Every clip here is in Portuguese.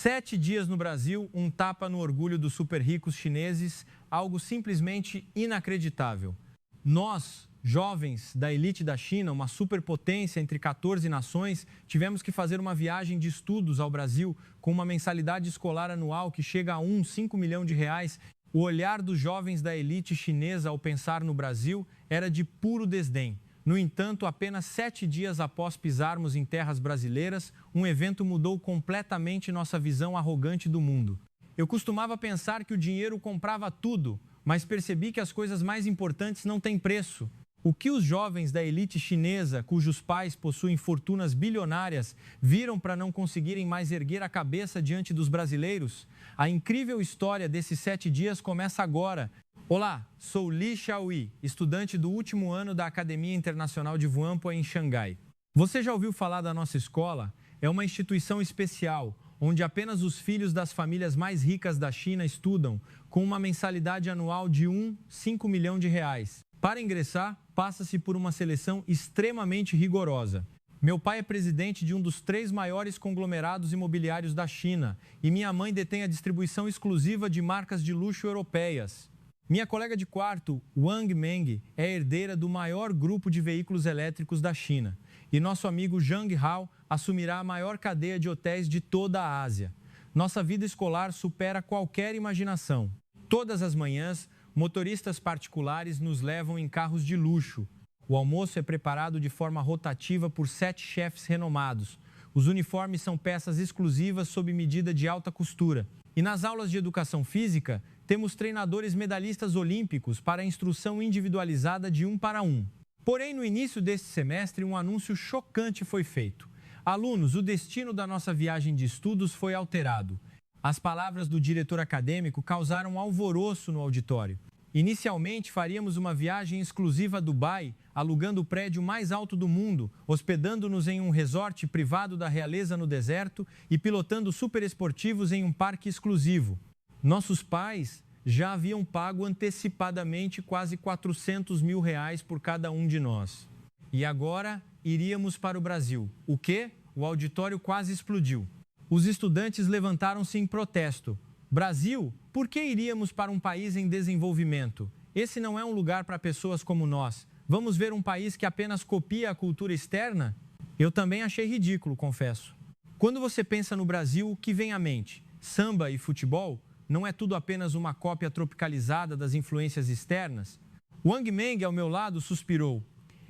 7 dias no Brasil, um tapa no orgulho dos super ricos chineses, algo simplesmente inacreditável. Nós, jovens da elite da China, uma superpotência entre 14 nações, tivemos que fazer uma viagem de estudos ao Brasil com uma mensalidade escolar anual que chega a 5 milhões de reais. O olhar dos jovens da elite chinesa ao pensar no Brasil era de puro desdém. No entanto, apenas 7 dias após pisarmos em terras brasileiras, um evento mudou completamente nossa visão arrogante do mundo. Eu costumava pensar que o dinheiro comprava tudo, mas percebi que as coisas mais importantes não têm preço. O que os jovens da elite chinesa, cujos pais possuem fortunas bilionárias, viram para não conseguirem mais erguer a cabeça diante dos brasileiros? A incrível história desses 7 dias começa agora. Olá, sou Li Xiaoyi, estudante do último ano da Academia Internacional de Whampoa, em Xangai. Você já ouviu falar da nossa escola? É uma instituição especial, onde apenas os filhos das famílias mais ricas da China estudam, com uma mensalidade anual de 5 milhões de reais. Para ingressar, passa-se por uma seleção extremamente rigorosa. Meu pai é presidente de um dos 3 maiores conglomerados imobiliários da China e minha mãe detém a distribuição exclusiva de marcas de luxo europeias. Minha colega de quarto, Wang Meng, é herdeira do maior grupo de veículos elétricos da China. E nosso amigo Zhang Hao assumirá a maior cadeia de hotéis de toda a Ásia. Nossa vida escolar supera qualquer imaginação. Todas as manhãs, motoristas particulares nos levam em carros de luxo. O almoço é preparado de forma rotativa por 7 chefes renomados. Os uniformes são peças exclusivas sob medida de alta costura. E nas aulas de educação física, temos treinadores medalhistas olímpicos para a instrução individualizada de 1 para 1. Porém, no início deste semestre, um anúncio chocante foi feito. Alunos, o destino da nossa viagem de estudos foi alterado. As palavras do diretor acadêmico causaram alvoroço no auditório. Inicialmente, faríamos uma viagem exclusiva a Dubai, alugando o prédio mais alto do mundo, hospedando-nos em um resort privado da realeza no deserto e pilotando superesportivos em um parque exclusivo. Nossos pais já haviam pago antecipadamente quase 400 mil reais por cada um de nós. E agora iríamos para o Brasil. O quê? O auditório quase explodiu. Os estudantes levantaram-se em protesto. Brasil? Por que iríamos para um país em desenvolvimento? Esse não é um lugar para pessoas como nós. Vamos ver um país que apenas copia a cultura externa? Eu também achei ridículo, confesso. Quando você pensa no Brasil, o que vem à mente? Samba e futebol? Não é tudo apenas uma cópia tropicalizada das influências externas? Wang Meng, ao meu lado, suspirou.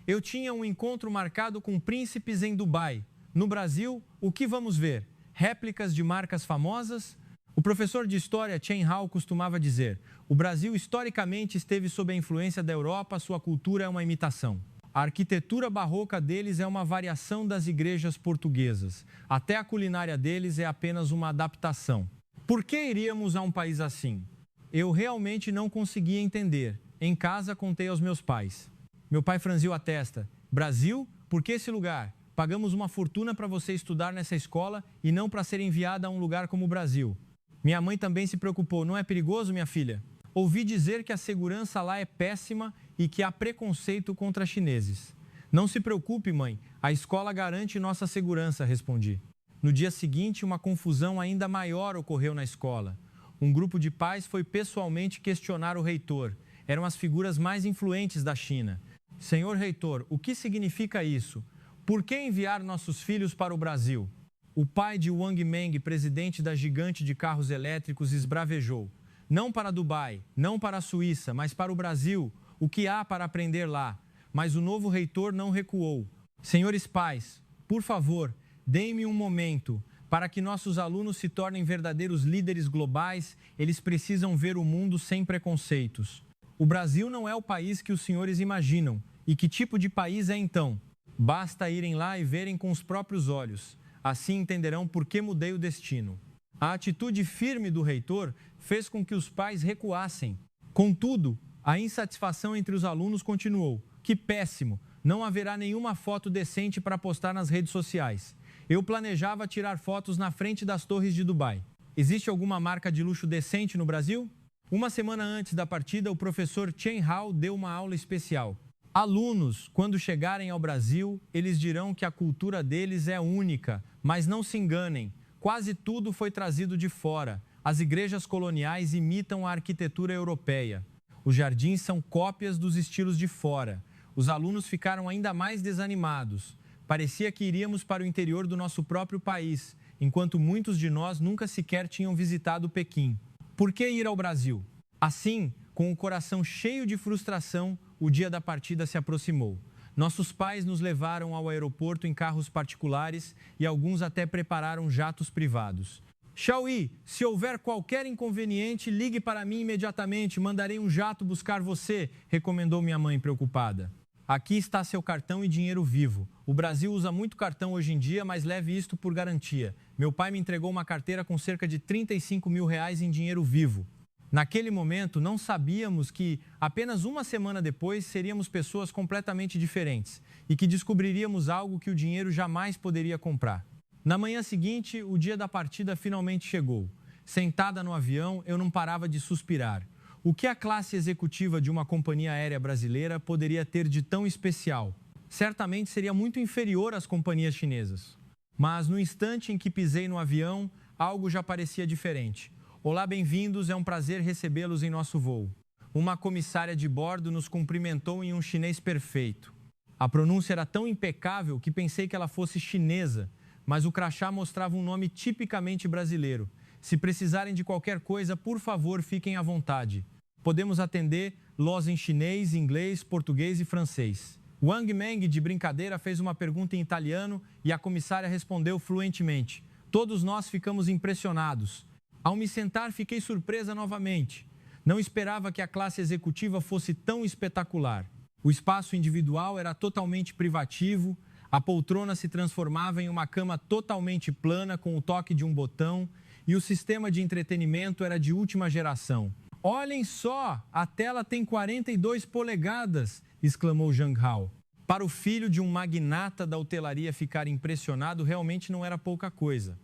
Eu tinha um encontro marcado com príncipes em Dubai. No Brasil, o que vamos ver? Réplicas de marcas famosas? O professor de história Chen Hao costumava dizer: o Brasil historicamente esteve sob a influência da Europa, sua cultura é uma imitação. A arquitetura barroca deles é uma variação das igrejas portuguesas. Até a culinária deles é apenas uma adaptação. Por que iríamos a um país assim? Eu realmente não conseguia entender. Em casa, contei aos meus pais. Meu pai franziu a testa. Brasil? Por que esse lugar? Pagamos uma fortuna para você estudar nessa escola e não para ser enviada a um lugar como o Brasil. Minha mãe também se preocupou. Não é perigoso, minha filha? Ouvi dizer que a segurança lá é péssima e que há preconceito contra chineses. Não se preocupe, mãe. A escola garante nossa segurança, respondi. No dia seguinte, uma confusão ainda maior ocorreu na escola. Um grupo de pais foi pessoalmente questionar o reitor. Eram as figuras mais influentes da China. Senhor reitor, o que significa isso? Por que enviar nossos filhos para o Brasil? O pai de Wang Meng, presidente da gigante de carros elétricos, esbravejou. Não para Dubai, não para a Suíça, mas para o Brasil. O que há para aprender lá? Mas o novo reitor não recuou. Senhores pais, por favor, deem-me um momento. Para que nossos alunos se tornem verdadeiros líderes globais, eles precisam ver o mundo sem preconceitos. O Brasil não é o país que os senhores imaginam. E que tipo de país é então? Basta irem lá e verem com os próprios olhos. Assim entenderão por que mudei o destino. A atitude firme do reitor fez com que os pais recuassem. Contudo, a insatisfação entre os alunos continuou. Que péssimo! Não haverá nenhuma foto decente para postar nas redes sociais. Eu planejava tirar fotos na frente das torres de Dubai. Existe alguma marca de luxo decente no Brasil? Uma semana antes da partida, o professor Chen Hao deu uma aula especial. Alunos, quando chegarem ao Brasil, eles dirão que a cultura deles é única, mas não se enganem. Quase tudo foi trazido de fora. As igrejas coloniais imitam a arquitetura europeia. Os jardins são cópias dos estilos de fora. Os alunos ficaram ainda mais desanimados. Parecia que iríamos para o interior do nosso próprio país, enquanto muitos de nós nunca sequer tinham visitado Pequim. Por que ir ao Brasil? Assim, com o coração cheio de frustração, o dia da partida se aproximou. Nossos pais nos levaram ao aeroporto em carros particulares e alguns até prepararam jatos privados. Chauí, se houver qualquer inconveniente, ligue para mim imediatamente, mandarei um jato buscar você, recomendou minha mãe preocupada. Aqui está seu cartão e dinheiro vivo. O Brasil usa muito cartão hoje em dia, mas leve isto por garantia. Meu pai me entregou uma carteira com cerca de R$35 mil em dinheiro vivo. Naquele momento, não sabíamos que, apenas uma semana depois, seríamos pessoas completamente diferentes e que descobriríamos algo que o dinheiro jamais poderia comprar. Na manhã seguinte, o dia da partida finalmente chegou. Sentada no avião, eu não parava de suspirar. O que a classe executiva de uma companhia aérea brasileira poderia ter de tão especial? Certamente seria muito inferior às companhias chinesas. Mas no instante em que pisei no avião, algo já parecia diferente. Olá, bem-vindos, é um prazer recebê-los em nosso voo. Uma comissária de bordo nos cumprimentou em um chinês perfeito. A pronúncia era tão impecável que pensei que ela fosse chinesa, mas o crachá mostrava um nome tipicamente brasileiro. Se precisarem de qualquer coisa, por favor, fiquem à vontade. Podemos atender los em chinês, inglês, português e francês. Wang Meng, de brincadeira, fez uma pergunta em italiano e a comissária respondeu fluentemente. Todos nós ficamos impressionados. Ao me sentar, fiquei surpresa novamente. Não esperava que a classe executiva fosse tão espetacular. O espaço individual era totalmente privativo, a poltrona se transformava em uma cama totalmente plana com o toque de um botão e o sistema de entretenimento era de última geração. Olhem só, a tela tem 42 polegadas, exclamou Zhang Hao. Para o filho de um magnata da hotelaria ficar impressionado realmente não era pouca coisa.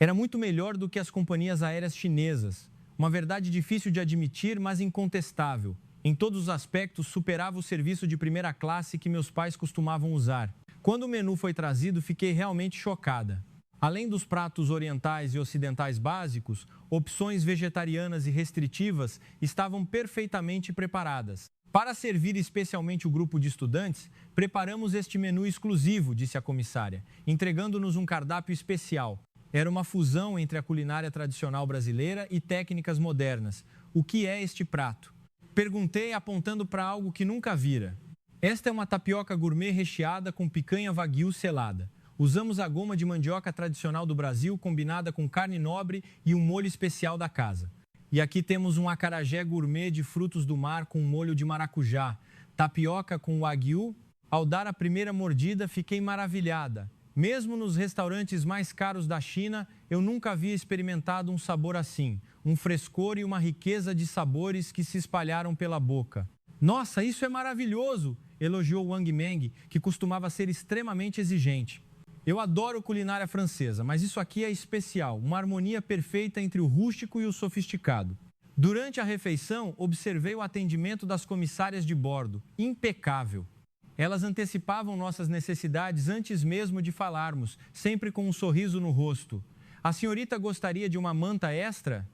Era muito melhor do que as companhias aéreas chinesas. Uma verdade difícil de admitir, mas incontestável. Em todos os aspectos, superava o serviço de primeira classe que meus pais costumavam usar. Quando o menu foi trazido, fiquei realmente chocada. Além dos pratos orientais e ocidentais básicos, opções vegetarianas e restritivas estavam perfeitamente preparadas. Para servir especialmente o grupo de estudantes, preparamos este menu exclusivo, disse a comissária, entregando-nos um cardápio especial. Era uma fusão entre a culinária tradicional brasileira e técnicas modernas. O que é este prato? Perguntei apontando para algo que nunca vira. Esta é uma tapioca gourmet recheada com picanha wagyu selada. Usamos a goma de mandioca tradicional do Brasil combinada com carne nobre e um molho especial da casa. E aqui temos um acarajé gourmet de frutos do mar com molho de maracujá, tapioca com wagyu. Ao dar a primeira mordida, fiquei maravilhada. Mesmo nos restaurantes mais caros da China, eu nunca havia experimentado um sabor assim, um frescor e uma riqueza de sabores que se espalharam pela boca. Nossa, isso é maravilhoso! Elogiou Wang Meng, que costumava ser extremamente exigente. Eu adoro culinária francesa, mas isso aqui é especial, uma harmonia perfeita entre o rústico e o sofisticado. Durante a refeição, observei o atendimento das comissárias de bordo, impecável. Elas antecipavam nossas necessidades antes mesmo de falarmos, sempre com um sorriso no rosto. A senhorita gostaria de uma manta extra?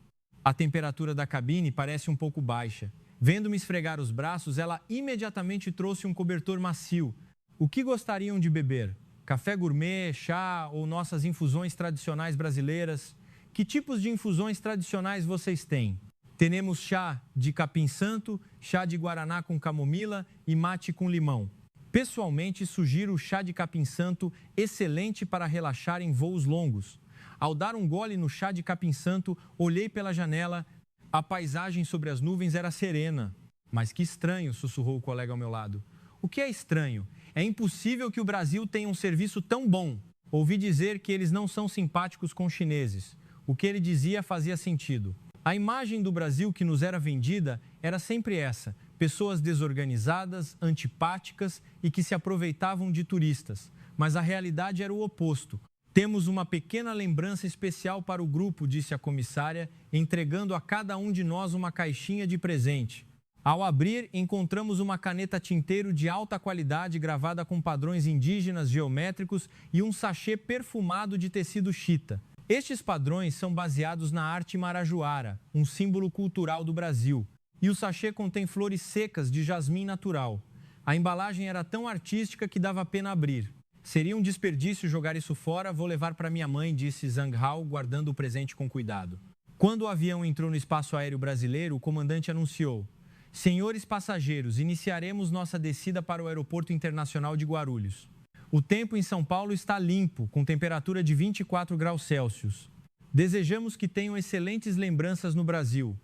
A temperatura da cabine parece um pouco baixa. Vendo-me esfregar os braços, ela imediatamente trouxe um cobertor macio. O que gostariam de beber? Café gourmet, chá ou nossas infusões tradicionais brasileiras? Que tipos de infusões tradicionais vocês têm? Temos chá de capim-santo, chá de guaraná com camomila e mate com limão. Pessoalmente, sugiro o chá de capim-santo, excelente para relaxar em voos longos. Ao dar um gole no chá de capim-santo, olhei pela janela. A paisagem sobre as nuvens era serena. Mas que estranho, sussurrou o colega ao meu lado. O que é estranho? É impossível que o Brasil tenha um serviço tão bom. Ouvi dizer que eles não são simpáticos com os chineses. O que ele dizia fazia sentido. A imagem do Brasil que nos era vendida era sempre essa: pessoas desorganizadas, antipáticas e que se aproveitavam de turistas. Mas a realidade era o oposto. Temos uma pequena lembrança especial para o grupo, disse a comissária, entregando a cada um de nós uma caixinha de presente. Ao abrir, encontramos uma caneta tinteiro de alta qualidade gravada com padrões indígenas geométricos e um sachê perfumado de tecido chita. Estes padrões são baseados na arte marajoara, um símbolo cultural do Brasil. E o sachê contém flores secas de jasmim natural. A embalagem era tão artística que dava pena abrir. Seria um desperdício jogar isso fora, vou levar para minha mãe, disse Zhang Hao, guardando o presente com cuidado. Quando o avião entrou no espaço aéreo brasileiro, o comandante anunciou: senhores passageiros, iniciaremos nossa descida para o Aeroporto Internacional de Guarulhos. O tempo em São Paulo está limpo, com temperatura de 24 graus Celsius. Desejamos que tenham excelentes lembranças no Brasil.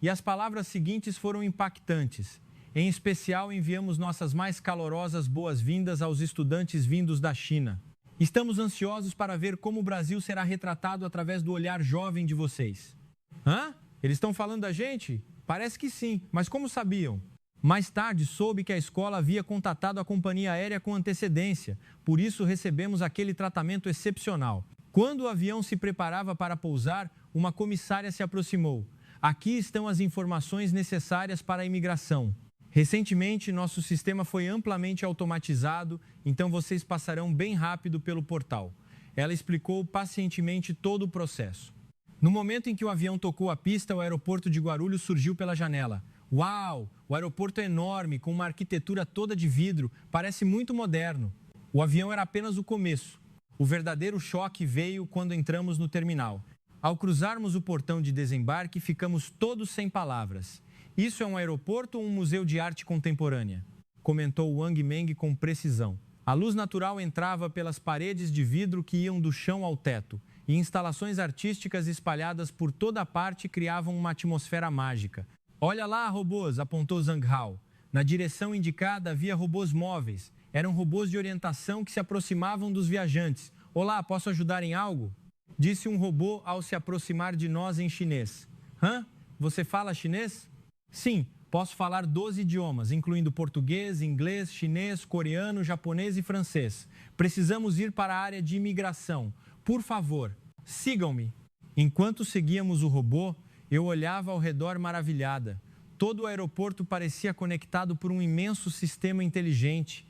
E as palavras seguintes foram impactantes. Em especial, enviamos nossas mais calorosas boas-vindas aos estudantes vindos da China. Estamos ansiosos para ver como o Brasil será retratado através do olhar jovem de vocês. Hã? Eles estão falando da gente? Parece que sim, mas como sabiam? Mais tarde, soube que a escola havia contatado a companhia aérea com antecedência, por isso recebemos aquele tratamento excepcional. Quando o avião se preparava para pousar, uma comissária se aproximou. Aqui estão as informações necessárias para a imigração. Recentemente, nosso sistema foi amplamente automatizado, então vocês passarão bem rápido pelo portal. Ela explicou pacientemente todo o processo. No momento em que o avião tocou a pista, o aeroporto de Guarulhos surgiu pela janela. Uau! O aeroporto é enorme, com uma arquitetura toda de vidro, parece muito moderno. O avião era apenas o começo. O verdadeiro choque veio quando entramos no terminal. Ao cruzarmos o portão de desembarque, ficamos todos sem palavras. Isso é um aeroporto ou um museu de arte contemporânea? Comentou Wang Meng com precisão. A luz natural entrava pelas paredes de vidro que iam do chão ao teto, e instalações artísticas espalhadas por toda parte criavam uma atmosfera mágica. Olha lá, robôs, apontou Zhang Hao. Na direção indicada havia robôs móveis. Eram robôs de orientação que se aproximavam dos viajantes. Olá, posso ajudar em algo? Disse um robô ao se aproximar de nós em chinês. Hã? Você fala chinês? Sim, posso falar 12 idiomas, incluindo português, inglês, chinês, coreano, japonês e francês. Precisamos ir para a área de imigração. Por favor, sigam-me. Enquanto seguíamos o robô, eu olhava ao redor maravilhada. Todo o aeroporto parecia conectado por um imenso sistema inteligente.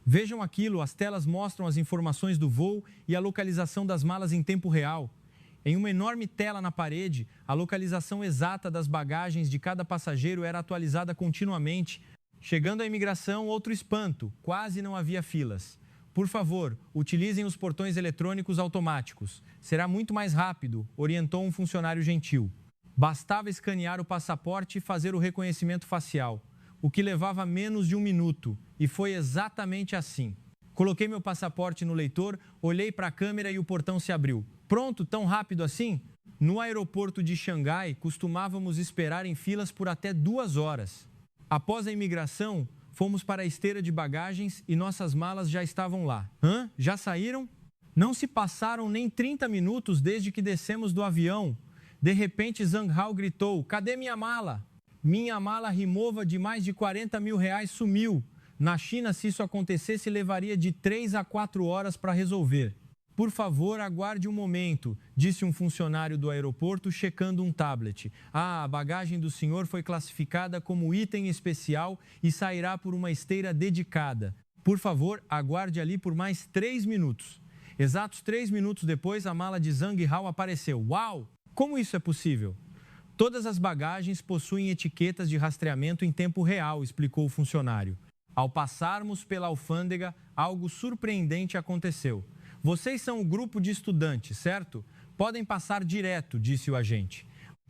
Vejam aquilo, as telas mostram as informações do voo e a localização das malas em tempo real. Em uma enorme tela na parede, a localização exata das bagagens de cada passageiro era atualizada continuamente. Chegando à imigração, outro espanto, quase não havia filas. Por favor, utilizem os portões eletrônicos automáticos. Será muito mais rápido, orientou um funcionário gentil. Bastava escanear o passaporte e fazer o reconhecimento facial, o que levava menos de 1 minuto, e foi exatamente assim. Coloquei meu passaporte no leitor, olhei para a câmera e o portão se abriu. Pronto, tão rápido assim? No aeroporto de Xangai, costumávamos esperar em filas por até 2 horas. Após a imigração, fomos para a esteira de bagagens e nossas malas já estavam lá. Hã? Já saíram? Não se passaram nem 30 minutos desde que descemos do avião. De repente, Zhang Hao gritou: cadê minha mala? Minha mala remova de mais de 40 mil reais sumiu. Na China, se isso acontecesse, levaria de 3 a 4 horas para resolver. Por favor, aguarde um momento, disse um funcionário do aeroporto checando um tablet. A bagagem do senhor foi classificada como item especial e sairá por uma esteira dedicada. Por favor, aguarde ali por mais 3 minutos. Exatos 3 minutos depois, a mala de Zhang Hao apareceu. Uau! Como isso é possível? Todas as bagagens possuem etiquetas de rastreamento em tempo real, explicou o funcionário. Ao passarmos pela alfândega, algo surpreendente aconteceu. Vocês são o grupo de estudantes, certo? Podem passar direto, disse o agente.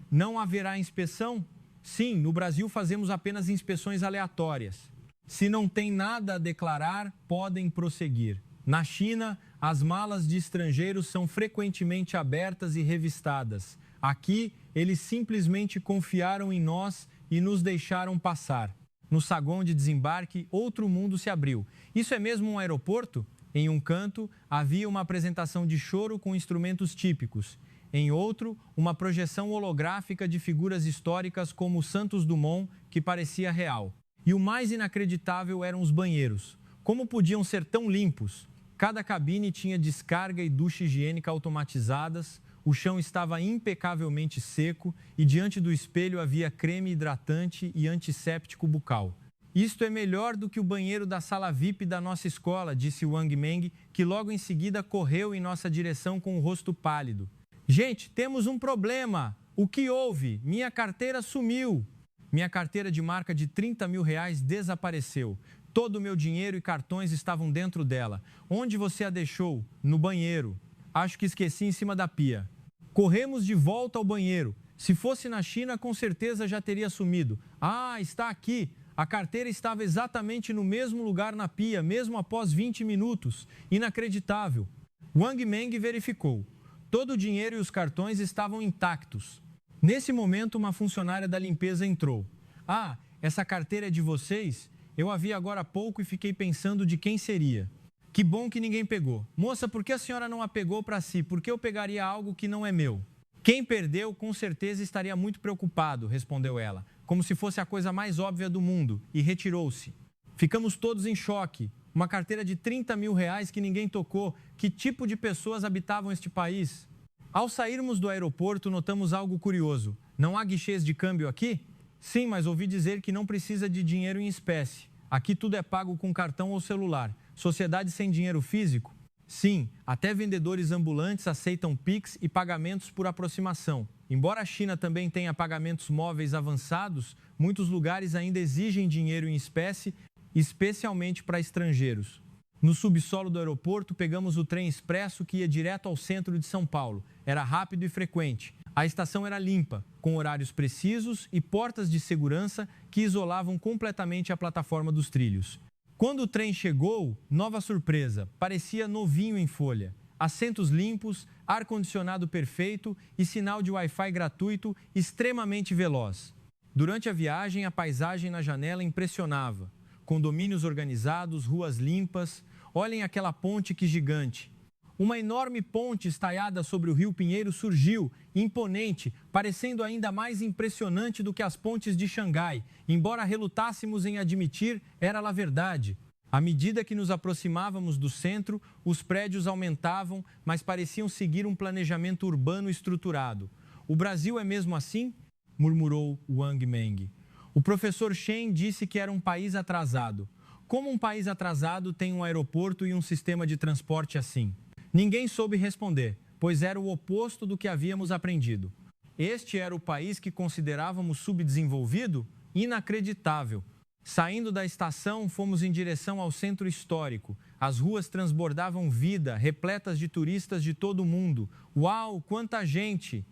Não haverá inspeção? Sim, no Brasil fazemos apenas inspeções aleatórias. Se não tem nada a declarar, podem prosseguir. Na China, as malas de estrangeiros são frequentemente abertas e revistadas. Aqui, eles simplesmente confiaram em nós e nos deixaram passar. No saguão de desembarque, outro mundo se abriu. Isso é mesmo um aeroporto? Em um canto, havia uma apresentação de choro com instrumentos típicos. Em outro, uma projeção holográfica de figuras históricas como Santos Dumont, que parecia real. E o mais inacreditável eram os banheiros. Como podiam ser tão limpos? Cada cabine tinha descarga e ducha higiênica automatizadas, o chão estava impecavelmente seco e diante do espelho havia creme hidratante e antisséptico bucal. Isto é melhor do que o banheiro da sala VIP da nossa escola, disse Wang Meng, que logo em seguida correu em nossa direção com o rosto pálido. Gente, temos um problema. O que houve? Minha carteira sumiu. Minha carteira de marca de R$30 mil desapareceu. Todo o meu dinheiro e cartões estavam dentro dela. Onde você a deixou? No banheiro. Acho que esqueci em cima da pia. Corremos de volta ao banheiro. Se fosse na China, com certeza já teria sumido. Ah, está aqui. A carteira estava exatamente no mesmo lugar na pia, mesmo após 20 minutos. Inacreditável. Wang Meng verificou. Todo o dinheiro e os cartões estavam intactos. Nesse momento, uma funcionária da limpeza entrou. Ah, essa carteira é de vocês? Eu a vi agora há pouco e fiquei pensando de quem seria. Que bom que ninguém pegou. Moça, por que a senhora não a pegou para si? Por que eu pegaria algo que não é meu? Quem perdeu, com certeza estaria muito preocupado, respondeu ela, como se fosse a coisa mais óbvia do mundo, e retirou-se. Ficamos todos em choque. Uma carteira de R$30 mil que ninguém tocou. Que tipo de pessoas habitavam este país? Ao sairmos do aeroporto, notamos algo curioso. Não há guichês de câmbio aqui? Sim, mas ouvi dizer que não precisa de dinheiro em espécie. Aqui tudo é pago com cartão ou celular. Sociedade sem dinheiro físico? Sim, até vendedores ambulantes aceitam Pix e pagamentos por aproximação. Embora a China também tenha pagamentos móveis avançados, muitos lugares ainda exigem dinheiro em espécie, especialmente para estrangeiros. No subsolo do aeroporto, pegamos o trem expresso que ia direto ao centro de São Paulo. Era rápido e frequente. A estação era limpa, com horários precisos e portas de segurança que isolavam completamente a plataforma dos trilhos. Quando o trem chegou, nova surpresa, parecia novinho em folha. Assentos limpos, ar-condicionado perfeito e sinal de Wi-Fi gratuito extremamente veloz. Durante a viagem, a paisagem na janela impressionava. Condomínios organizados, ruas limpas. Olhem aquela ponte que gigante. Uma enorme ponte estaiada sobre o Rio Pinheiro surgiu, imponente, parecendo ainda mais impressionante do que as pontes de Xangai. Embora relutássemos em admitir, era a verdade. À medida que nos aproximávamos do centro, os prédios aumentavam, mas pareciam seguir um planejamento urbano estruturado. O Brasil é mesmo assim? Murmurou Wang Meng. O professor Shen disse que era um país atrasado. Como um país atrasado tem um aeroporto e um sistema de transporte assim? Ninguém soube responder, pois era o oposto do que havíamos aprendido. Este era o país que considerávamos subdesenvolvido? Inacreditável. Saindo da estação, fomos em direção ao centro histórico. As ruas transbordavam vida, repletas de turistas de todo o mundo. Uau, quanta gente!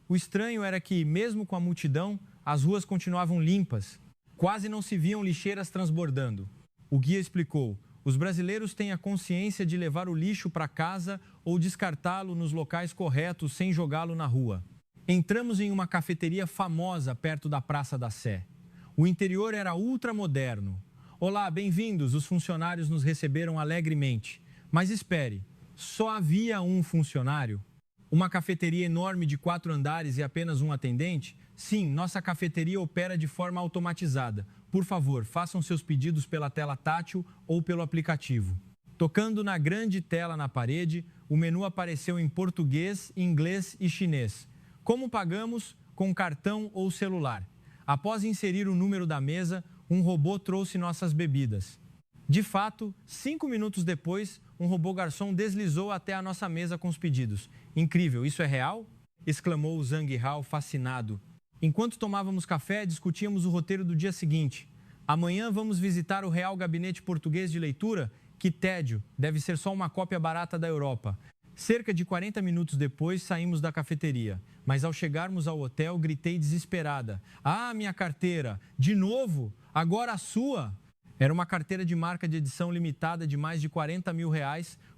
O estranho era que, mesmo com a multidão, as ruas continuavam limpas. Quase não se viam lixeiras transbordando. O guia explicou: os brasileiros têm a consciência de levar o lixo para casa ou descartá-lo nos locais corretos sem jogá-lo na rua. Entramos em uma cafeteria famosa perto da Praça da Sé. O interior era ultramoderno. Olá, bem-vindos, os funcionários nos receberam alegremente. Mas espere, só havia um funcionário? Uma cafeteria enorme de 4 andares e apenas um atendente? Sim, nossa cafeteria opera de forma automatizada. Por favor, façam seus pedidos pela tela tátil ou pelo aplicativo. Tocando na grande tela na parede, o menu apareceu em português, inglês e chinês. Como pagamos? Com cartão ou celular. Após inserir o número da mesa, um robô trouxe nossas bebidas. De fato, 5 minutos depois, um robô garçom deslizou até a nossa mesa com os pedidos. Incrível, isso é real? Exclamou Zhang Hao, fascinado. Enquanto tomávamos café, discutíamos o roteiro do dia seguinte. Amanhã vamos visitar o Real Gabinete Português de Leitura? Que tédio, deve ser só uma cópia barata da Europa. Cerca de 40 minutos depois, saímos da cafeteria. Mas ao chegarmos ao hotel, gritei desesperada. Ah, minha carteira! De novo? Agora a sua! Era uma carteira de marca de edição limitada de mais de R$40 mil,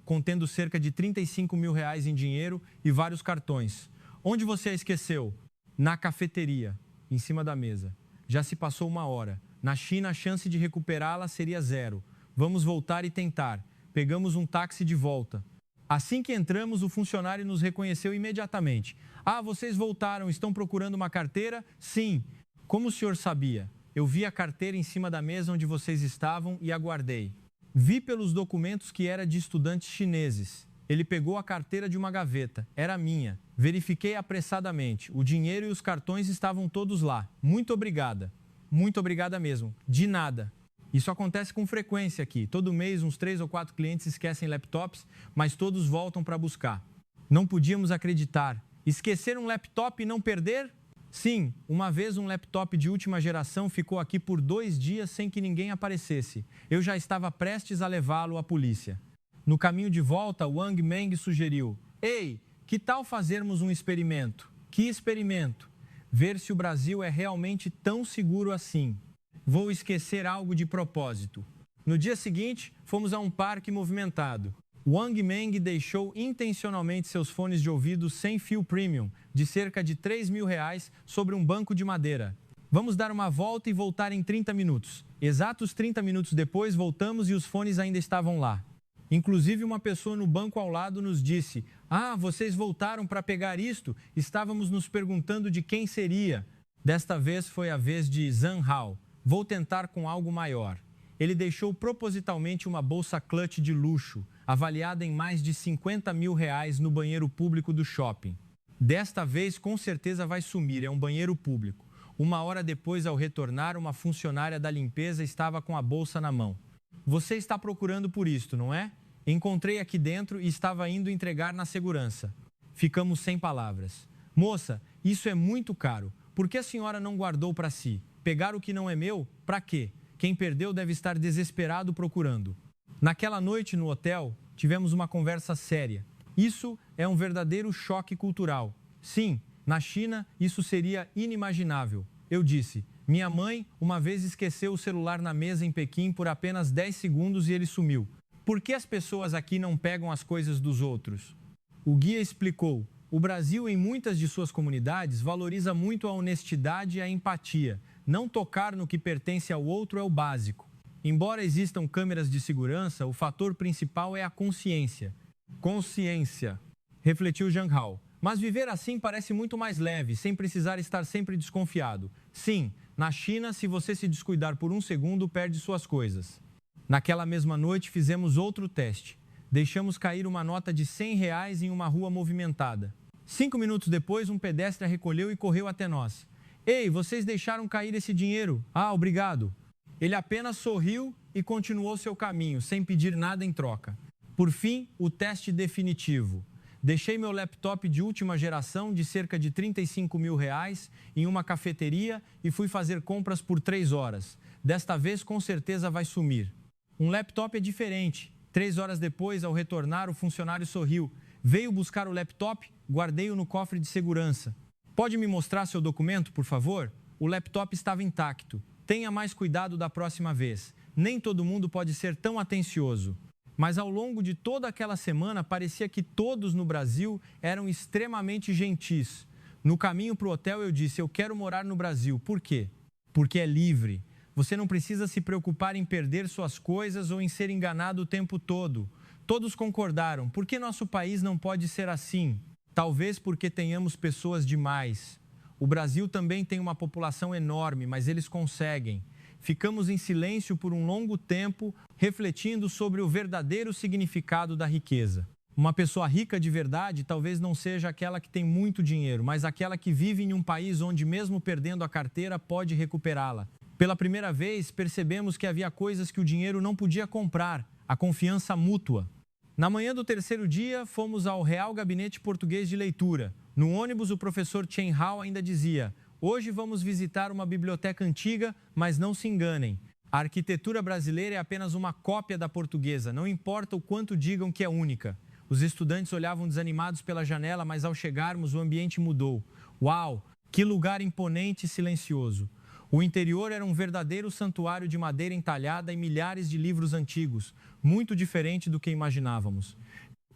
contendo cerca de R$35 mil em dinheiro e vários cartões. Onde você a esqueceu? Na cafeteria, em cima da mesa. Já se passou 1 hora. Na China, a chance de recuperá-la seria 0. Vamos voltar e tentar. Pegamos um táxi de volta. Assim que entramos, o funcionário nos reconheceu imediatamente. Ah, vocês voltaram, estão procurando uma carteira? Sim. Como o senhor sabia? Eu vi a carteira em cima da mesa onde vocês estavam e aguardei. Vi pelos documentos que era de estudantes chineses. Ele pegou a carteira de uma gaveta. Era minha. Verifiquei apressadamente. O dinheiro e os cartões estavam todos lá. Muito obrigada. Muito obrigada mesmo. De nada. Isso acontece com frequência aqui. Todo mês, uns 3 ou 4 clientes esquecem laptops, mas todos voltam para buscar. Não podíamos acreditar. Esquecer um laptop e não perder? Sim, uma vez um laptop de última geração ficou aqui por 2 dias sem que ninguém aparecesse. Eu já estava prestes a levá-lo à polícia. No caminho de volta, Wang Meng sugeriu: Ei, que tal fazermos um experimento? Que experimento? Ver se o Brasil é realmente tão seguro assim. Vou esquecer algo de propósito. No dia seguinte, fomos a um parque movimentado. Wang Meng deixou intencionalmente seus fones de ouvido sem fio premium, de cerca de R$3.000, sobre um banco de madeira. Vamos dar uma volta e voltar em 30 minutos. Exatos 30 minutos depois, voltamos e os fones ainda estavam lá. Inclusive, uma pessoa no banco ao lado nos disse: Ah, vocês voltaram para pegar isto? Estávamos nos perguntando de quem seria. Desta vez foi a vez de Zhang Hao. Vou tentar com algo maior. Ele deixou propositalmente uma bolsa clutch de luxo, avaliada em mais de R$50.000 no banheiro público do shopping. Desta vez, com certeza vai sumir, é um banheiro público. 1 hora depois, ao retornar, uma funcionária da limpeza estava com a bolsa na mão. Você está procurando por isto, não é? Encontrei aqui dentro e estava indo entregar na segurança. Ficamos sem palavras. Moça, isso é muito caro. Por que a senhora não guardou para si? Pegar o que não é meu? Para quê? Quem perdeu deve estar desesperado procurando. Naquela noite no hotel, tivemos uma conversa séria. Isso é um verdadeiro choque cultural. Sim, na China, isso seria inimaginável. Eu disse: minha mãe uma vez esqueceu o celular na mesa em Pequim por apenas 10 segundos e ele sumiu. Por que as pessoas aqui não pegam as coisas dos outros? O guia explicou: o Brasil, em muitas de suas comunidades, valoriza muito a honestidade e a empatia. Não tocar no que pertence ao outro é o básico. Embora existam câmeras de segurança, o fator principal é a consciência. Consciência, refletiu Zhang Hao. Mas viver assim parece muito mais leve, sem precisar estar sempre desconfiado. Sim, na China, se você se descuidar por 1 segundo, perde suas coisas. Naquela mesma noite, fizemos outro teste. Deixamos cair uma nota de R$100 em uma rua movimentada. 5 minutos depois, um pedestre a recolheu e correu até nós. Ei, vocês deixaram cair esse dinheiro. Ah, obrigado. Ele apenas sorriu e continuou seu caminho, sem pedir nada em troca. Por fim, o teste definitivo. Deixei meu laptop de última geração de cerca de R$35.000 em uma cafeteria e fui fazer compras por 3 horas. Desta vez, com certeza, vai sumir. Um laptop é diferente. 3 horas depois, ao retornar, o funcionário sorriu. Veio buscar o laptop, guardei-o no cofre de segurança. Pode me mostrar seu documento, por favor? O laptop estava intacto. Tenha mais cuidado da próxima vez. Nem todo mundo pode ser tão atencioso. Mas ao longo de toda aquela semana, parecia que todos no Brasil eram extremamente gentis. No caminho para o hotel, eu disse: eu quero morar no Brasil. Por quê? Porque é livre. Você não precisa se preocupar em perder suas coisas ou em ser enganado o tempo todo. Todos concordaram. Por que nosso país não pode ser assim? Talvez porque tenhamos pessoas demais. O Brasil também tem uma população enorme, mas eles conseguem. Ficamos em silêncio por um longo tempo, refletindo sobre o verdadeiro significado da riqueza. Uma pessoa rica de verdade talvez não seja aquela que tem muito dinheiro, mas aquela que vive em um país onde, mesmo perdendo a carteira, pode recuperá-la. Pela primeira vez, percebemos que havia coisas que o dinheiro não podia comprar: a confiança mútua. Na manhã do 3º dia, fomos ao Real Gabinete Português de Leitura. No ônibus, o professor Chen Hao ainda dizia: hoje vamos visitar uma biblioteca antiga, mas não se enganem. A arquitetura brasileira é apenas uma cópia da portuguesa, não importa o quanto digam que é única. Os estudantes olhavam desanimados pela janela, mas ao chegarmos, o ambiente mudou. Uau, que lugar imponente e silencioso! O interior era um verdadeiro santuário de madeira entalhada e milhares de livros antigos, muito diferente do que imaginávamos.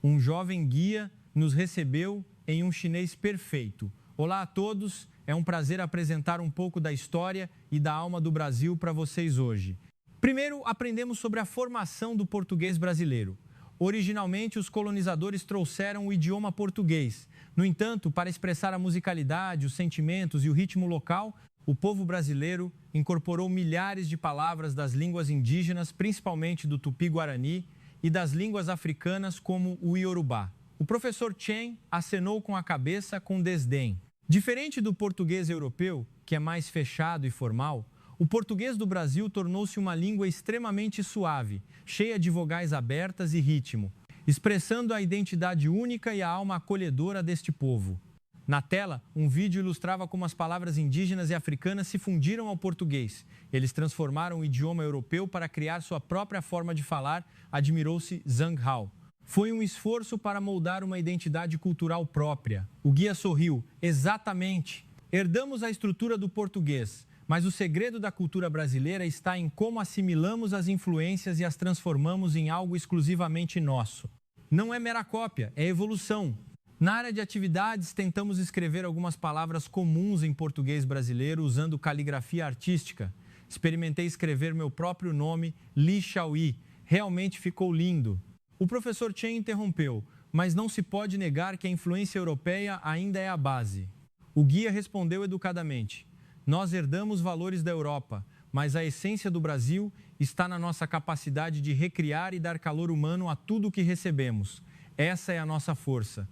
Um jovem guia nos recebeu em um chinês perfeito. Olá a todos, é um prazer apresentar um pouco da história e da alma do Brasil para vocês hoje. Primeiro, aprendemos sobre a formação do português brasileiro. Originalmente, os colonizadores trouxeram o idioma português. No entanto, para expressar a musicalidade, os sentimentos e o ritmo local, o povo brasileiro incorporou milhares de palavras das línguas indígenas, principalmente do Tupi-Guarani, e das línguas africanas como o Iorubá. O professor Chen acenou com a cabeça com desdém. Diferente do português europeu, que é mais fechado e formal, o português do Brasil tornou-se uma língua extremamente suave, cheia de vogais abertas e ritmo. expressando a identidade única e a alma acolhedora deste povo. Na tela, um vídeo ilustrava como as palavras indígenas e africanas se fundiram ao português. Eles transformaram o idioma europeu para criar sua própria forma de falar, admirou-se Zhang Hao. Foi um esforço para moldar uma identidade cultural própria. O guia sorriu. Exatamente. Herdamos a estrutura do português, mas o segredo da cultura brasileira está em como assimilamos as influências e as transformamos em algo exclusivamente nosso. Não é mera cópia, é evolução. Na área de atividades, tentamos escrever algumas palavras comuns em português brasileiro usando caligrafia artística. Experimentei escrever meu próprio nome, Li Xiaoyi. Realmente ficou lindo. O professor Chen interrompeu, mas não se pode negar que a influência europeia ainda é a base. O guia respondeu educadamente: nós herdamos valores da Europa, mas a essência do Brasil está na nossa capacidade de recriar e dar calor humano a tudo o que recebemos. Essa é a nossa força.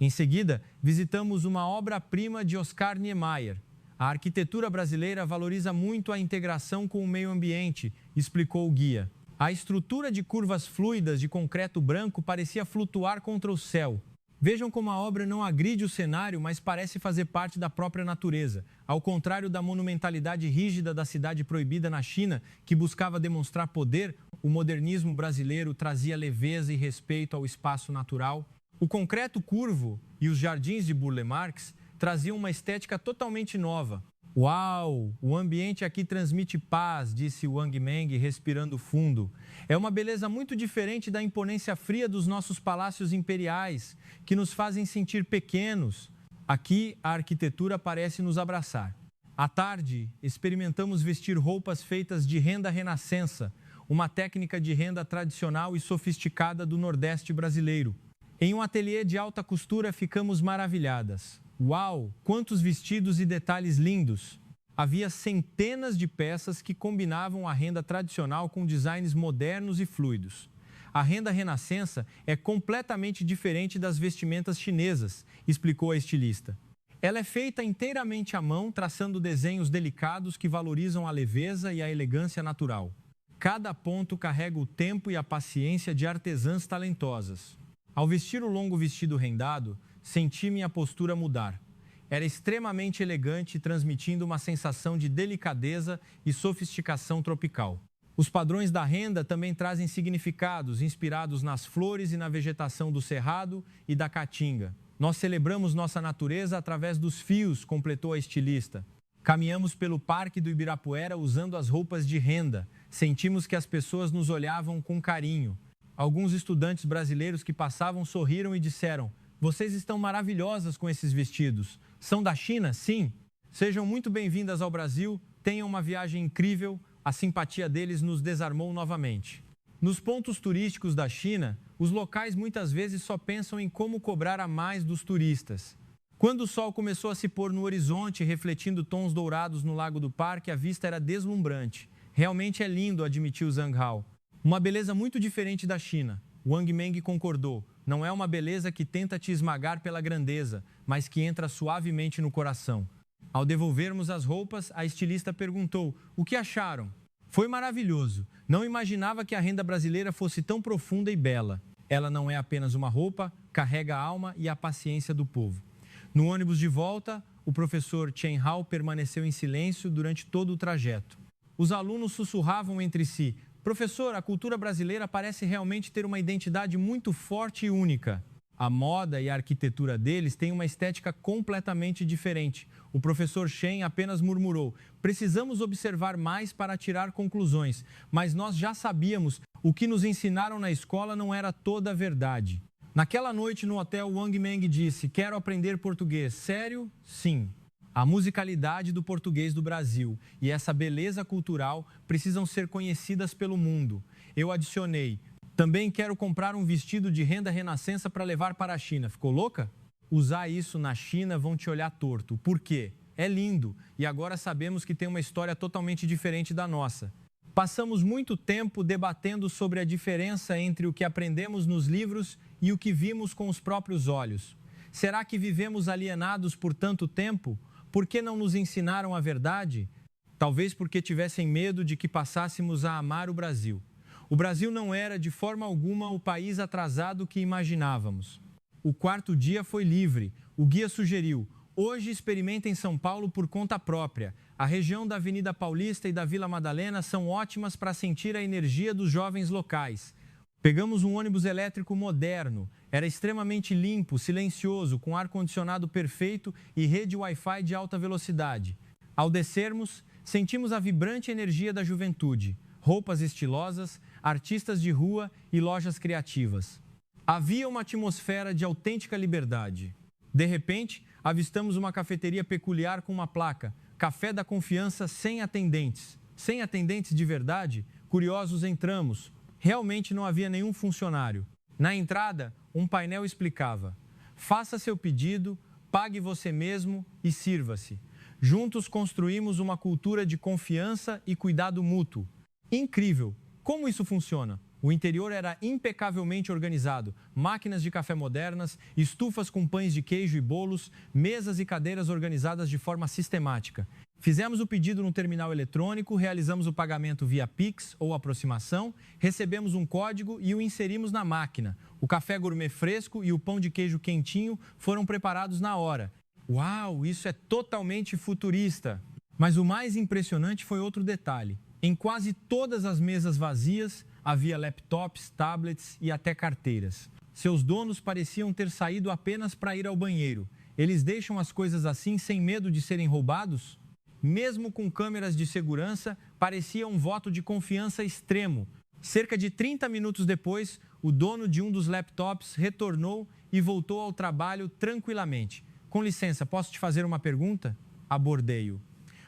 Em seguida, visitamos uma obra-prima de Oscar Niemeyer. A arquitetura brasileira valoriza muito a integração com o meio ambiente, explicou o guia. A estrutura de curvas fluidas de concreto branco parecia flutuar contra o céu. Vejam como a obra não agride o cenário, mas parece fazer parte da própria natureza. Ao contrário da monumentalidade rígida da cidade proibida na China, que buscava demonstrar poder, o modernismo brasileiro trazia leveza e respeito ao espaço natural. O concreto curvo e os jardins de Burle Marx traziam uma estética totalmente nova. Uau! O ambiente aqui transmite paz, disse Wang Meng, respirando fundo. É uma beleza muito diferente da imponência fria dos nossos palácios imperiais, que nos fazem sentir pequenos. Aqui, a arquitetura parece nos abraçar. À tarde, experimentamos vestir roupas feitas de renda renascença, uma técnica de renda tradicional e sofisticada do Nordeste brasileiro. Em um ateliê de alta costura, ficamos maravilhadas. Uau! Quantos vestidos e detalhes lindos! Havia centenas de peças que combinavam a renda tradicional com designs modernos e fluidos. A renda renascença é completamente diferente das vestimentas chinesas, explicou a estilista. Ela é feita inteiramente à mão, traçando desenhos delicados que valorizam a leveza e a elegância natural. Cada ponto carrega o tempo e a paciência de artesãs talentosas. Ao vestir o longo vestido rendado, senti minha postura mudar. Era extremamente elegante, transmitindo uma sensação de delicadeza e sofisticação tropical. Os padrões da renda também trazem significados inspirados nas flores e na vegetação do cerrado e da caatinga. Nós celebramos nossa natureza através dos fios, completou a estilista. Caminhamos pelo Parque do Ibirapuera usando as roupas de renda. Sentimos que as pessoas nos olhavam com carinho. Alguns estudantes brasileiros que passavam sorriram e disseram: vocês estão maravilhosas com esses vestidos. São da China? Sim. Sejam muito bem-vindas ao Brasil, tenham uma viagem incrível. A simpatia deles nos desarmou novamente. Nos pontos turísticos da China, os locais muitas vezes só pensam em como cobrar a mais dos turistas. Quando o sol começou a se pôr no horizonte, refletindo tons dourados no lago do parque, a vista era deslumbrante. Realmente é lindo, admitiu Zhang Hao. Uma beleza muito diferente da China. Wang Meng concordou. Não é uma beleza que tenta te esmagar pela grandeza, mas que entra suavemente no coração. Ao devolvermos as roupas, a estilista perguntou: o que acharam? Foi maravilhoso. Não imaginava que a renda brasileira fosse tão profunda e bela. Ela não é apenas uma roupa, carrega a alma e a paciência do povo. No ônibus de volta, o professor Chen Hao permaneceu em silêncio durante todo o trajeto. Os alunos sussurravam entre si: professor, a cultura brasileira parece realmente ter uma identidade muito forte e única. A moda e a arquitetura deles têm uma estética completamente diferente. O professor Chen apenas murmurou: precisamos observar mais para tirar conclusões, mas nós já sabíamos, o que nos ensinaram na escola não era toda a verdade. Naquela noite no hotel, Wang Meng disse: quero aprender português. Sério? Sim. A musicalidade do português do Brasil e essa beleza cultural precisam ser conhecidas pelo mundo. Eu adicionei: também quero comprar um vestido de renda renascença para levar para a China. Ficou louca? Usar isso na China vão te olhar torto. Por quê? É lindo e agora sabemos que tem uma história totalmente diferente da nossa. Passamos muito tempo debatendo sobre a diferença entre o que aprendemos nos livros e o que vimos com os próprios olhos. Será que vivemos alienados por tanto tempo? Por que não nos ensinaram a verdade? Talvez porque tivessem medo de que passássemos a amar o Brasil. O Brasil não era, de forma alguma, o país atrasado que imaginávamos. O quarto dia foi livre. O guia sugeriu: hoje experimenta em São Paulo por conta própria. A região da Avenida Paulista e da Vila Madalena são ótimas para sentir a energia dos jovens locais. Pegamos um ônibus elétrico moderno. Era extremamente limpo, silencioso, com ar-condicionado perfeito e rede Wi-Fi de alta velocidade. Ao descermos, sentimos a vibrante energia da juventude. Roupas estilosas, artistas de rua e lojas criativas. Havia uma atmosfera de autêntica liberdade. De repente, avistamos uma cafeteria peculiar com uma placa: Café da Confiança sem atendentes. Sem atendentes de verdade? Curiosos entramos. Realmente não havia nenhum funcionário. Na entrada, um painel explicava: faça seu pedido, pague você mesmo e sirva-se. Juntos construímos uma cultura de confiança e cuidado mútuo. Incrível! Como isso funciona? O interior era impecavelmente organizado. Máquinas de café modernas, estufas com pães de queijo e bolos, mesas e cadeiras organizadas de forma sistemática. Fizemos o pedido no terminal eletrônico, realizamos o pagamento via Pix ou aproximação, recebemos um código e o inserimos na máquina. O café gourmet fresco e o pão de queijo quentinho foram preparados na hora. Uau, isso é totalmente futurista! Mas o mais impressionante foi outro detalhe. Em quase todas as mesas vazias, havia laptops, tablets e até carteiras. Seus donos pareciam ter saído apenas para ir ao banheiro. Eles deixam as coisas assim sem medo de serem roubados? Mesmo com câmeras de segurança, parecia um voto de confiança extremo. Cerca de 30 minutos depois, o dono de um dos laptops retornou e voltou ao trabalho tranquilamente. Com licença, posso te fazer uma pergunta? Abordei-o.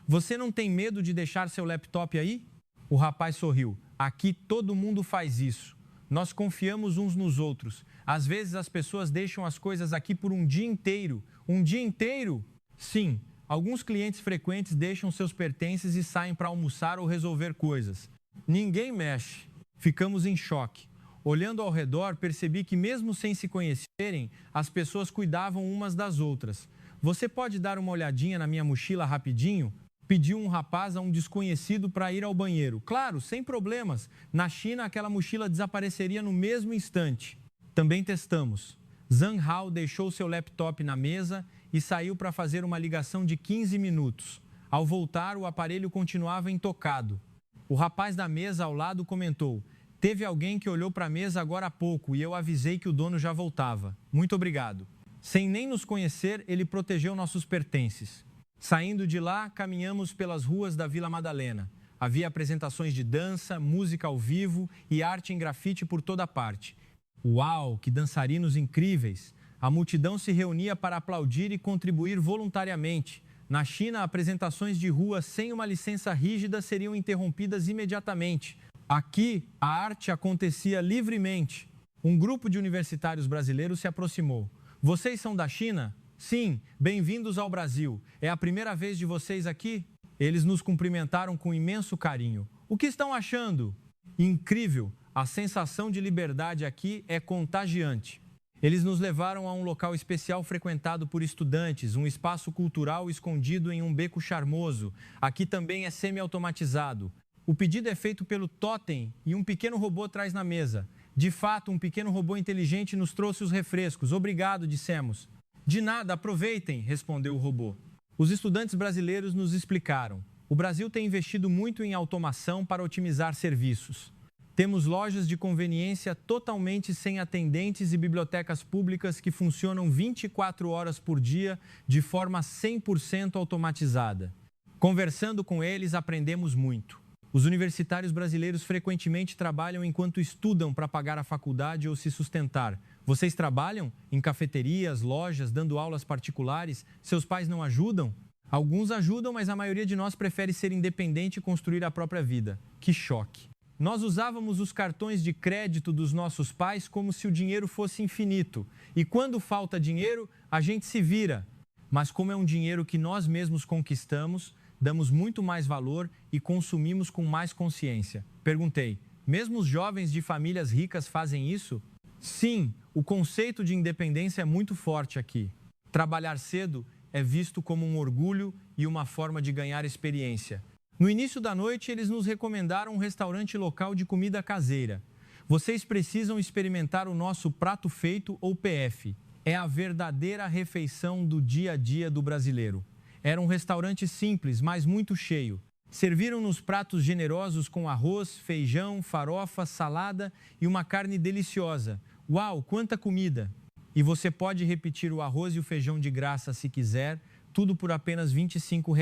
Você não tem medo de deixar seu laptop aí? O rapaz sorriu. Aqui todo mundo faz isso. Nós confiamos uns nos outros. Às vezes as pessoas deixam as coisas aqui por um dia inteiro. Um dia inteiro? Sim, alguns clientes frequentes deixam seus pertences e saem para almoçar ou resolver coisas. Ninguém mexe. Ficamos em choque. Olhando ao redor, percebi que mesmo sem se conhecerem, as pessoas cuidavam umas das outras. Você pode dar uma olhadinha na minha mochila rapidinho? Pediu um rapaz a um desconhecido para ir ao banheiro. Claro, sem problemas. Na China, aquela mochila desapareceria no mesmo instante. Também testamos. Zhang Hao deixou seu laptop na mesa e saiu para fazer uma ligação de 15 minutos. Ao voltar, o aparelho continuava intocado. O rapaz da mesa ao lado comentou: teve alguém que olhou para a mesa agora há pouco e eu avisei que o dono já voltava. Muito obrigado. Sem nem nos conhecer, ele protegeu nossos pertences. Saindo de lá, caminhamos pelas ruas da Vila Madalena. Havia apresentações de dança, música ao vivo e arte em grafite por toda parte. Uau, que dançarinos incríveis! A multidão se reunia para aplaudir e contribuir voluntariamente. Na China, apresentações de rua sem uma licença rígida seriam interrompidas imediatamente. Aqui, a arte acontecia livremente. Um grupo de universitários brasileiros se aproximou. Vocês são da China? Sim, bem-vindos ao Brasil. É a primeira vez de vocês aqui? Eles nos cumprimentaram com imenso carinho. O que estão achando? Incrível! A sensação de liberdade aqui é contagiante. Eles nos levaram a um local especial frequentado por estudantes, um espaço cultural escondido em um beco charmoso. Aqui também é semi-automatizado. O pedido é feito pelo totem e um pequeno robô traz na mesa. De fato, um pequeno robô inteligente nos trouxe os refrescos. Obrigado, dissemos. De nada, aproveitem, respondeu o robô. Os estudantes brasileiros nos explicaram. O Brasil tem investido muito em automação para otimizar serviços. Temos lojas de conveniência totalmente sem atendentes e bibliotecas públicas que funcionam 24 horas por dia de forma 100% automatizada. Conversando com eles, aprendemos muito. Os universitários brasileiros frequentemente trabalham enquanto estudam para pagar a faculdade ou se sustentar. Vocês trabalham em cafeterias, lojas, dando aulas particulares? Seus pais não ajudam? Alguns ajudam, mas a maioria de nós prefere ser independente e construir a própria vida. Que choque! Nós usávamos os cartões de crédito dos nossos pais como se o dinheiro fosse infinito. E quando falta dinheiro, a gente se vira. Mas como é um dinheiro que nós mesmos conquistamos, damos muito mais valor e consumimos com mais consciência. Perguntei, mesmo os jovens de famílias ricas fazem isso? Sim, o conceito de independência é muito forte aqui. Trabalhar cedo é visto como um orgulho e uma forma de ganhar experiência. No início da noite, eles nos recomendaram um restaurante local de comida caseira. Vocês precisam experimentar o nosso prato feito ou PF. É a verdadeira refeição do dia a dia do brasileiro. Era um restaurante simples, mas muito cheio. Serviram-nos pratos generosos com arroz, feijão, farofa, salada e uma carne deliciosa. Uau, quanta comida! E você pode repetir o arroz e o feijão de graça se quiser, tudo por apenas R$ 25.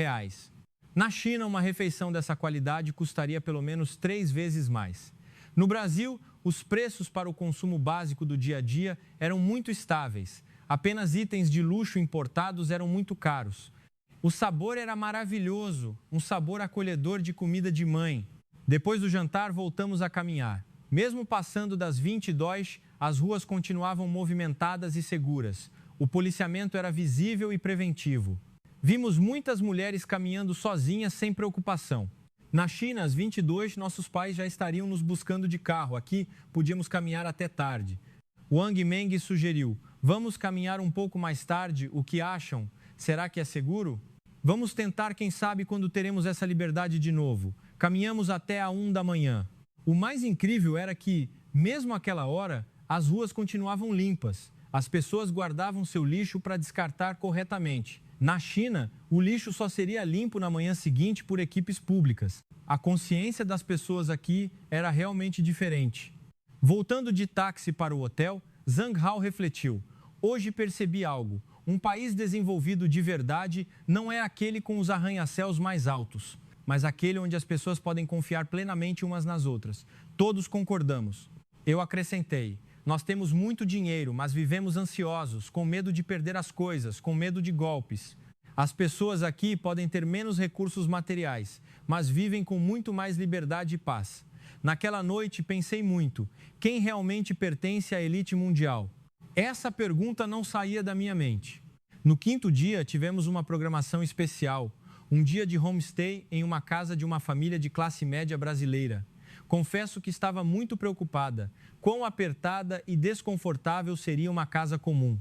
Na China, uma refeição dessa qualidade custaria pelo menos 3 vezes mais. No Brasil, os preços para o consumo básico do dia a dia eram muito estáveis. Apenas itens de luxo importados eram muito caros. O sabor era maravilhoso, um sabor acolhedor de comida de mãe. Depois do jantar, voltamos a caminhar. Mesmo passando das 20 dóis, as ruas continuavam movimentadas e seguras. O policiamento era visível e preventivo. Vimos muitas mulheres caminhando sozinhas sem preocupação. Na China, às 22, nossos pais já estariam nos buscando de carro. Aqui, podíamos caminhar até tarde. Wang Meng sugeriu, vamos caminhar um pouco mais tarde, o que acham? Será que é seguro? Vamos tentar, quem sabe, quando teremos essa liberdade de novo. Caminhamos até a 1 da manhã. O mais incrível era que, mesmo àquela hora, as ruas continuavam limpas. As pessoas guardavam seu lixo para descartar corretamente. Na China, o lixo só seria limpo na manhã seguinte por equipes públicas. A consciência das pessoas aqui era realmente diferente. Voltando de táxi para o hotel, Zhang Hao refletiu. Hoje percebi algo. Um país desenvolvido de verdade não é aquele com os arranha-céus mais altos, mas aquele onde as pessoas podem confiar plenamente umas nas outras. Todos concordamos. Eu acrescentei. Nós temos muito dinheiro, mas vivemos ansiosos, com medo de perder as coisas, com medo de golpes. As pessoas aqui podem ter menos recursos materiais, mas vivem com muito mais liberdade e paz. Naquela noite pensei muito, quem realmente pertence à elite mundial? Essa pergunta não saía da minha mente. No 5º dia, tivemos uma programação especial, um dia de homestay em uma casa de uma família de classe média brasileira. Confesso que estava muito preocupada. Quão apertada e desconfortável seria uma casa comum.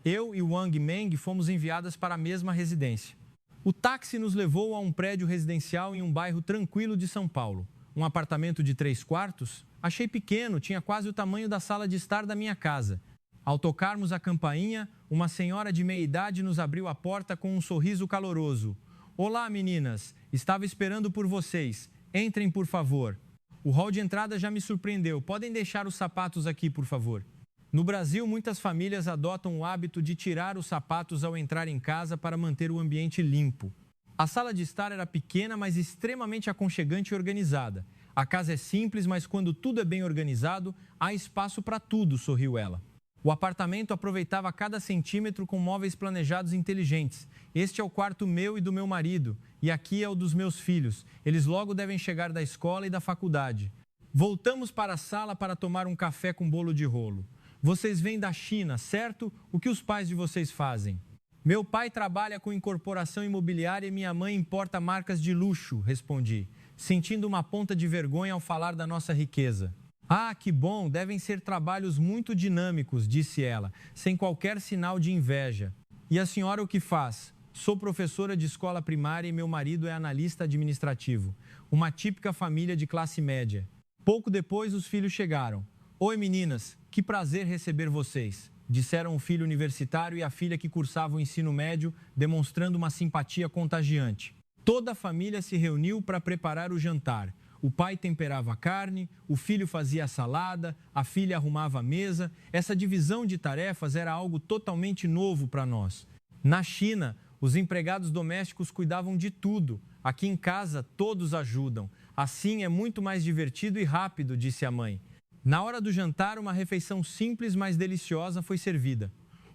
Eu e Wang Meng fomos enviadas para a mesma residência. O táxi nos levou a um prédio residencial em um bairro tranquilo de São Paulo. Um apartamento de 3 quartos? Achei pequeno, tinha quase o tamanho da sala de estar da minha casa. Ao tocarmos a campainha, uma senhora de meia-idade nos abriu a porta com um sorriso caloroso. Olá, meninas, estava esperando por vocês. Entrem, por favor. O hall de entrada já me surpreendeu. Podem deixar os sapatos aqui, por favor. No Brasil, muitas famílias adotam o hábito de tirar os sapatos ao entrar em casa para manter o ambiente limpo. A sala de estar era pequena, mas extremamente aconchegante e organizada. A casa é simples, mas quando tudo é bem organizado, há espaço para tudo, sorriu ela. O apartamento aproveitava cada centímetro com móveis planejados inteligentes. Este é o quarto meu e do meu marido, e aqui é o dos meus filhos. Eles logo devem chegar da escola e da faculdade. Voltamos para a sala para tomar um café com bolo de rolo. Vocês vêm da China, certo? O que os pais de vocês fazem? Meu pai trabalha com incorporação imobiliária e minha mãe importa marcas de luxo, respondi, sentindo uma ponta de vergonha ao falar da nossa riqueza. Ah, que bom, devem ser trabalhos muito dinâmicos, disse ela, sem qualquer sinal de inveja. E a senhora o que faz? Sou professora de escola primária e meu marido é analista administrativo. Uma típica família de classe média. Pouco depois, os filhos chegaram. Oi, meninas, que prazer receber vocês, disseram o filho universitário e a filha que cursava o ensino médio, demonstrando uma simpatia contagiante. Toda a família se reuniu para preparar o jantar. O pai temperava a carne, o filho fazia a salada, a filha arrumava a mesa. Essa divisão de tarefas era algo totalmente novo para nós. Na China, os empregados domésticos cuidavam de tudo. Aqui em casa, todos ajudam. Assim é muito mais divertido e rápido, disse a mãe. Na hora do jantar, uma refeição simples, mas deliciosa foi servida.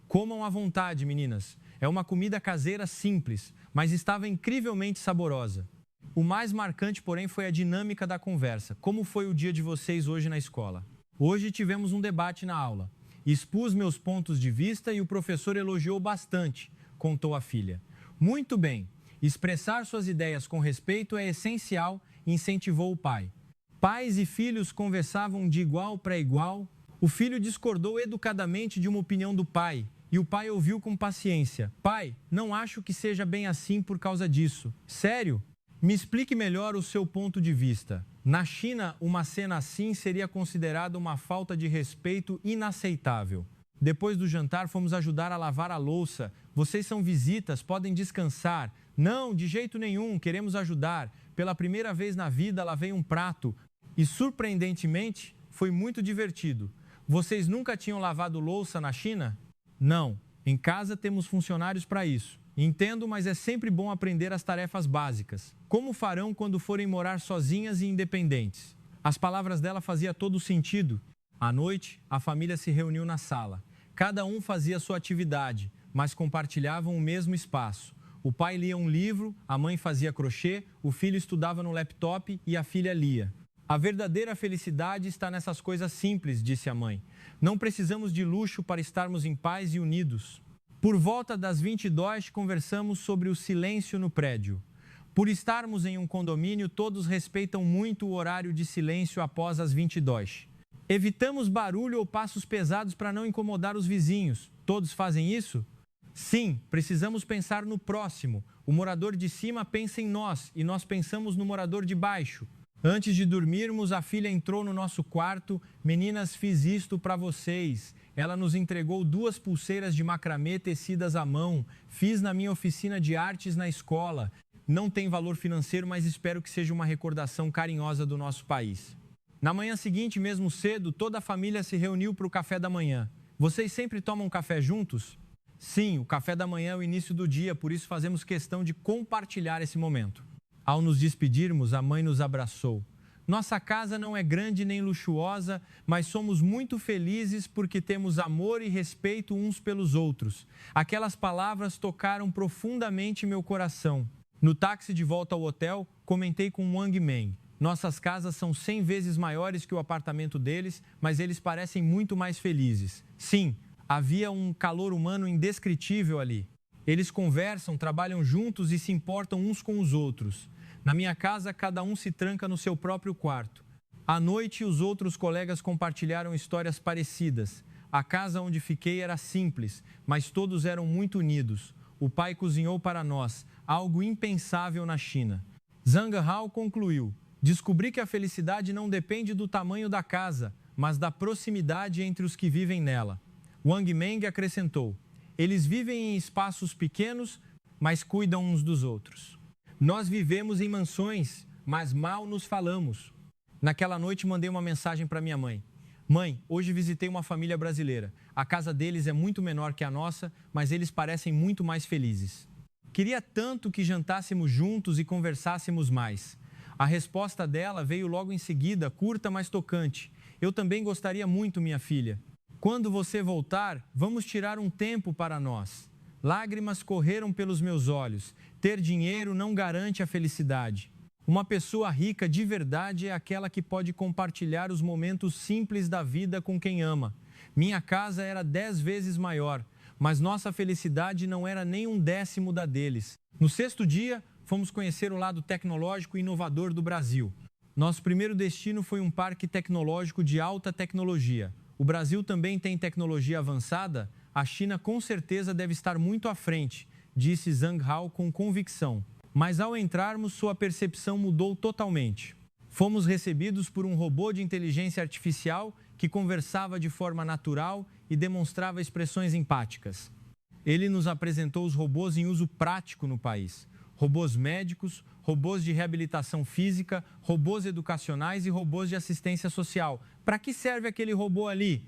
Comam à vontade, meninas. É uma comida caseira simples, mas estava incrivelmente saborosa. O mais marcante, porém, foi a dinâmica da conversa. Como foi o dia de vocês hoje na escola? Hoje tivemos um debate na aula. Expus meus pontos de vista e o professor elogiou bastante, contou a filha. Muito bem. Expressar suas ideias com respeito é essencial, incentivou o pai. Pais e filhos conversavam de igual para igual. O filho discordou educadamente de uma opinião do pai e o pai ouviu com paciência. Pai, não acho que seja bem assim por causa disso. Sério? Me explique melhor o seu ponto de vista. Na China, uma cena assim seria considerada uma falta de respeito inaceitável. Depois do jantar, fomos ajudar a lavar a louça. Vocês são visitas, podem descansar. Não, de jeito nenhum, queremos ajudar. Pela primeira vez na vida, lavei um prato. E, surpreendentemente, foi muito divertido. Vocês nunca tinham lavado louça na China? Não. Em casa temos funcionários para isso. Entendo, mas é sempre bom aprender as tarefas básicas. Como farão quando forem morar sozinhas e independentes? As palavras dela faziam todo sentido. À noite, a família se reuniu na sala. Cada um fazia sua atividade, mas compartilhavam o mesmo espaço. O pai lia um livro, a mãe fazia crochê, o filho estudava no laptop e a filha lia. A verdadeira felicidade está nessas coisas simples, disse a mãe. Não precisamos de luxo para estarmos em paz e unidos. Por volta das 22, conversamos sobre o silêncio no prédio. Por estarmos em um condomínio, todos respeitam muito o horário de silêncio após as 22. Evitamos barulho ou passos pesados para não incomodar os vizinhos. Todos fazem isso? Sim, precisamos pensar no próximo. O morador de cima pensa em nós e nós pensamos no morador de baixo. Antes de dormirmos, a filha entrou no nosso quarto. Meninas, fiz isto para vocês. Ela nos entregou 2 pulseiras de macramê tecidas à mão. Fiz na minha oficina de artes na escola. Não tem valor financeiro, mas espero que seja uma recordação carinhosa do nosso país. Na manhã seguinte, mesmo cedo, toda a família se reuniu para o café da manhã. Vocês sempre tomam café juntos? Sim, o café da manhã é o início do dia, por isso fazemos questão de compartilhar esse momento. Ao nos despedirmos, a mãe nos abraçou. Nossa casa não é grande nem luxuosa, mas somos muito felizes porque temos amor e respeito uns pelos outros. Aquelas palavras tocaram profundamente meu coração. No táxi de volta ao hotel, comentei com Wang Meng. Nossas casas são 100 vezes maiores que o apartamento deles, mas eles parecem muito mais felizes. Sim, havia um calor humano indescritível ali. Eles conversam, trabalham juntos e se importam uns com os outros. Na minha casa, cada um se tranca no seu próprio quarto. À noite, os outros colegas compartilharam histórias parecidas. A casa onde fiquei era simples, mas todos eram muito unidos. O pai cozinhou para nós, algo impensável na China. Zhang Hao concluiu: descobri que a felicidade não depende do tamanho da casa, mas da proximidade entre os que vivem nela. Wang Meng acrescentou: eles vivem em espaços pequenos, mas cuidam uns dos outros. Nós vivemos em mansões, mas mal nos falamos. Naquela noite, mandei uma mensagem para minha mãe. Mãe, hoje visitei uma família brasileira. A casa deles é muito menor que a nossa, mas eles parecem muito mais felizes. Queria tanto que jantássemos juntos e conversássemos mais. A resposta dela veio logo em seguida, curta, mas tocante. Eu também gostaria muito, minha filha. Quando você voltar, vamos tirar um tempo para nós. Lágrimas correram pelos meus olhos. Ter dinheiro não garante a felicidade. Uma pessoa rica de verdade é aquela que pode compartilhar os momentos simples da vida com quem ama. Minha casa era 10 vezes maior, mas nossa felicidade não era nem 1/10 da deles. No 6º dia, fomos conhecer o lado tecnológico e inovador do Brasil. Nosso primeiro destino foi um parque tecnológico de alta tecnologia. O Brasil também tem tecnologia avançada? A China com certeza deve estar muito à frente, disse Zhang Hao com convicção. Mas ao entrarmos, sua percepção mudou totalmente. Fomos recebidos por um robô de inteligência artificial que conversava de forma natural e demonstrava expressões empáticas. Ele nos apresentou os robôs em uso prático no país. Robôs médicos, robôs de reabilitação física, robôs educacionais e robôs de assistência social. Para que serve aquele robô ali?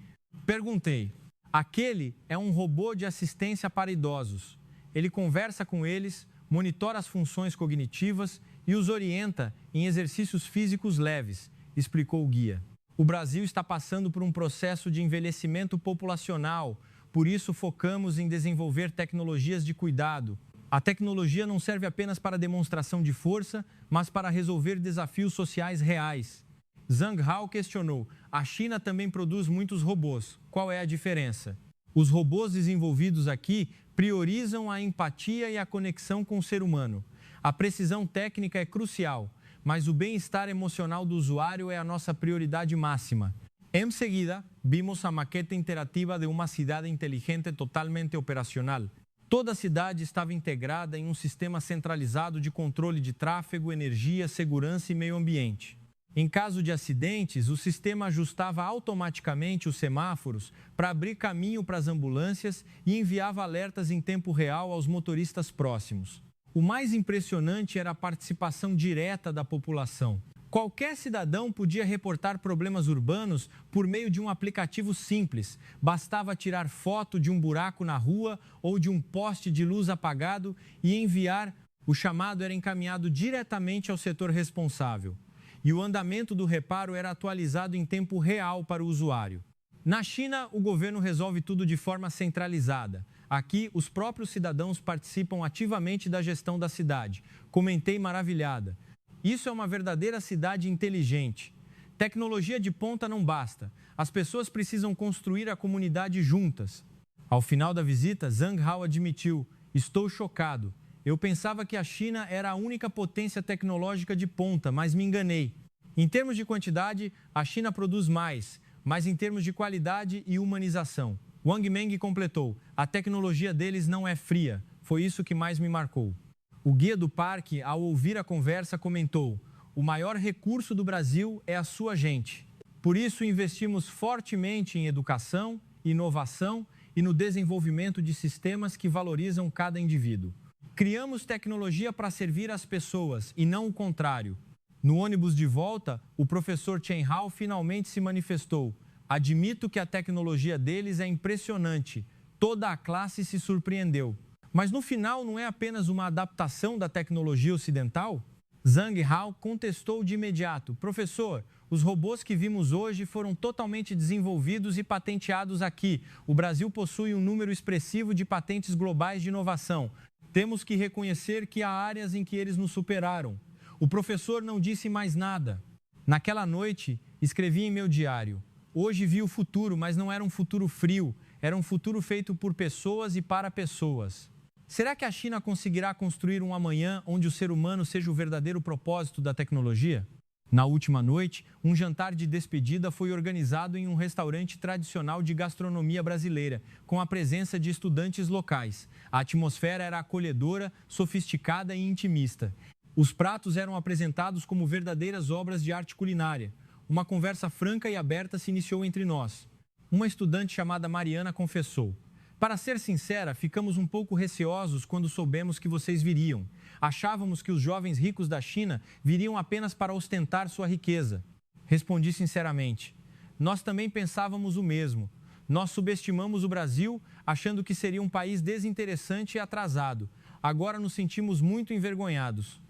Perguntei. Aquele é um robô de assistência para idosos. Ele conversa com eles, monitora as funções cognitivas e os orienta em exercícios físicos leves, explicou o guia. O Brasil está passando por um processo de envelhecimento populacional, por isso focamos em desenvolver tecnologias de cuidado. A tecnologia não serve apenas para demonstração de força, mas para resolver desafios sociais reais. Zhang Hao questionou: a China também produz muitos robôs. Qual é a diferença? Os robôs desenvolvidos aqui priorizam a empatia e a conexão com o ser humano. A precisão técnica é crucial, mas o bem-estar emocional do usuário é a nossa prioridade máxima. Em seguida, vimos a maqueta interativa de uma cidade inteligente totalmente operacional. Toda a cidade estava integrada em um sistema centralizado de controle de tráfego, energia, segurança e meio ambiente. Em caso de acidentes, o sistema ajustava automaticamente os semáforos para abrir caminho para as ambulâncias e enviava alertas em tempo real aos motoristas próximos. O mais impressionante era a participação direta da população. Qualquer cidadão podia reportar problemas urbanos por meio de um aplicativo simples. Bastava tirar foto de um buraco na rua ou de um poste de luz apagado e enviar. O chamado era encaminhado diretamente ao setor responsável. E o andamento do reparo era atualizado em tempo real para o usuário. Na China, o governo resolve tudo de forma centralizada. Aqui, os próprios cidadãos participam ativamente da gestão da cidade. Comentei maravilhada. Isso é uma verdadeira cidade inteligente. Tecnologia de ponta não basta. As pessoas precisam construir a comunidade juntas. Ao final da visita, Zhang Hao admitiu: estou chocado. Eu pensava que a China era a única potência tecnológica de ponta, mas me enganei. Em termos de quantidade, a China produz mais, mas em termos de qualidade e humanização. Wang Meng completou: a tecnologia deles não é fria. Foi isso que mais me marcou. O guia do parque, ao ouvir a conversa, comentou: o maior recurso do Brasil é a sua gente. Por isso, investimos fortemente em educação, inovação e no desenvolvimento de sistemas que valorizam cada indivíduo. Criamos tecnologia para servir as pessoas e não o contrário. No ônibus de volta, o professor Chen Hao finalmente se manifestou: admito que a tecnologia deles é impressionante. Toda a classe se surpreendeu. Mas no final não é apenas uma adaptação da tecnologia ocidental? Zhang Hao contestou de imediato: professor, os robôs que vimos hoje foram totalmente desenvolvidos e patenteados aqui. O Brasil possui um número expressivo de patentes globais de inovação. Temos que reconhecer que há áreas em que eles nos superaram. O professor não disse mais nada. Naquela noite, escrevi em meu diário: hoje vi o futuro, mas não era um futuro frio. Era um futuro feito por pessoas e para pessoas. Será que a China conseguirá construir um amanhã onde o ser humano seja o verdadeiro propósito da tecnologia? Na última noite, um jantar de despedida foi organizado em um restaurante tradicional de gastronomia brasileira, com a presença de estudantes locais. A atmosfera era acolhedora, sofisticada e intimista. Os pratos eram apresentados como verdadeiras obras de arte culinária. Uma conversa franca e aberta se iniciou entre nós. Uma estudante chamada Mariana confessou: para ser sincera, ficamos um pouco receosos quando soubemos que vocês viriam. Achávamos que os jovens ricos da China viriam apenas para ostentar sua riqueza. Respondi sinceramente: nós também pensávamos o mesmo. Nós subestimamos o Brasil, achando que seria um país desinteressante e atrasado. Agora nos sentimos muito envergonhados.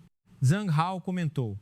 Zhang Hao comentou: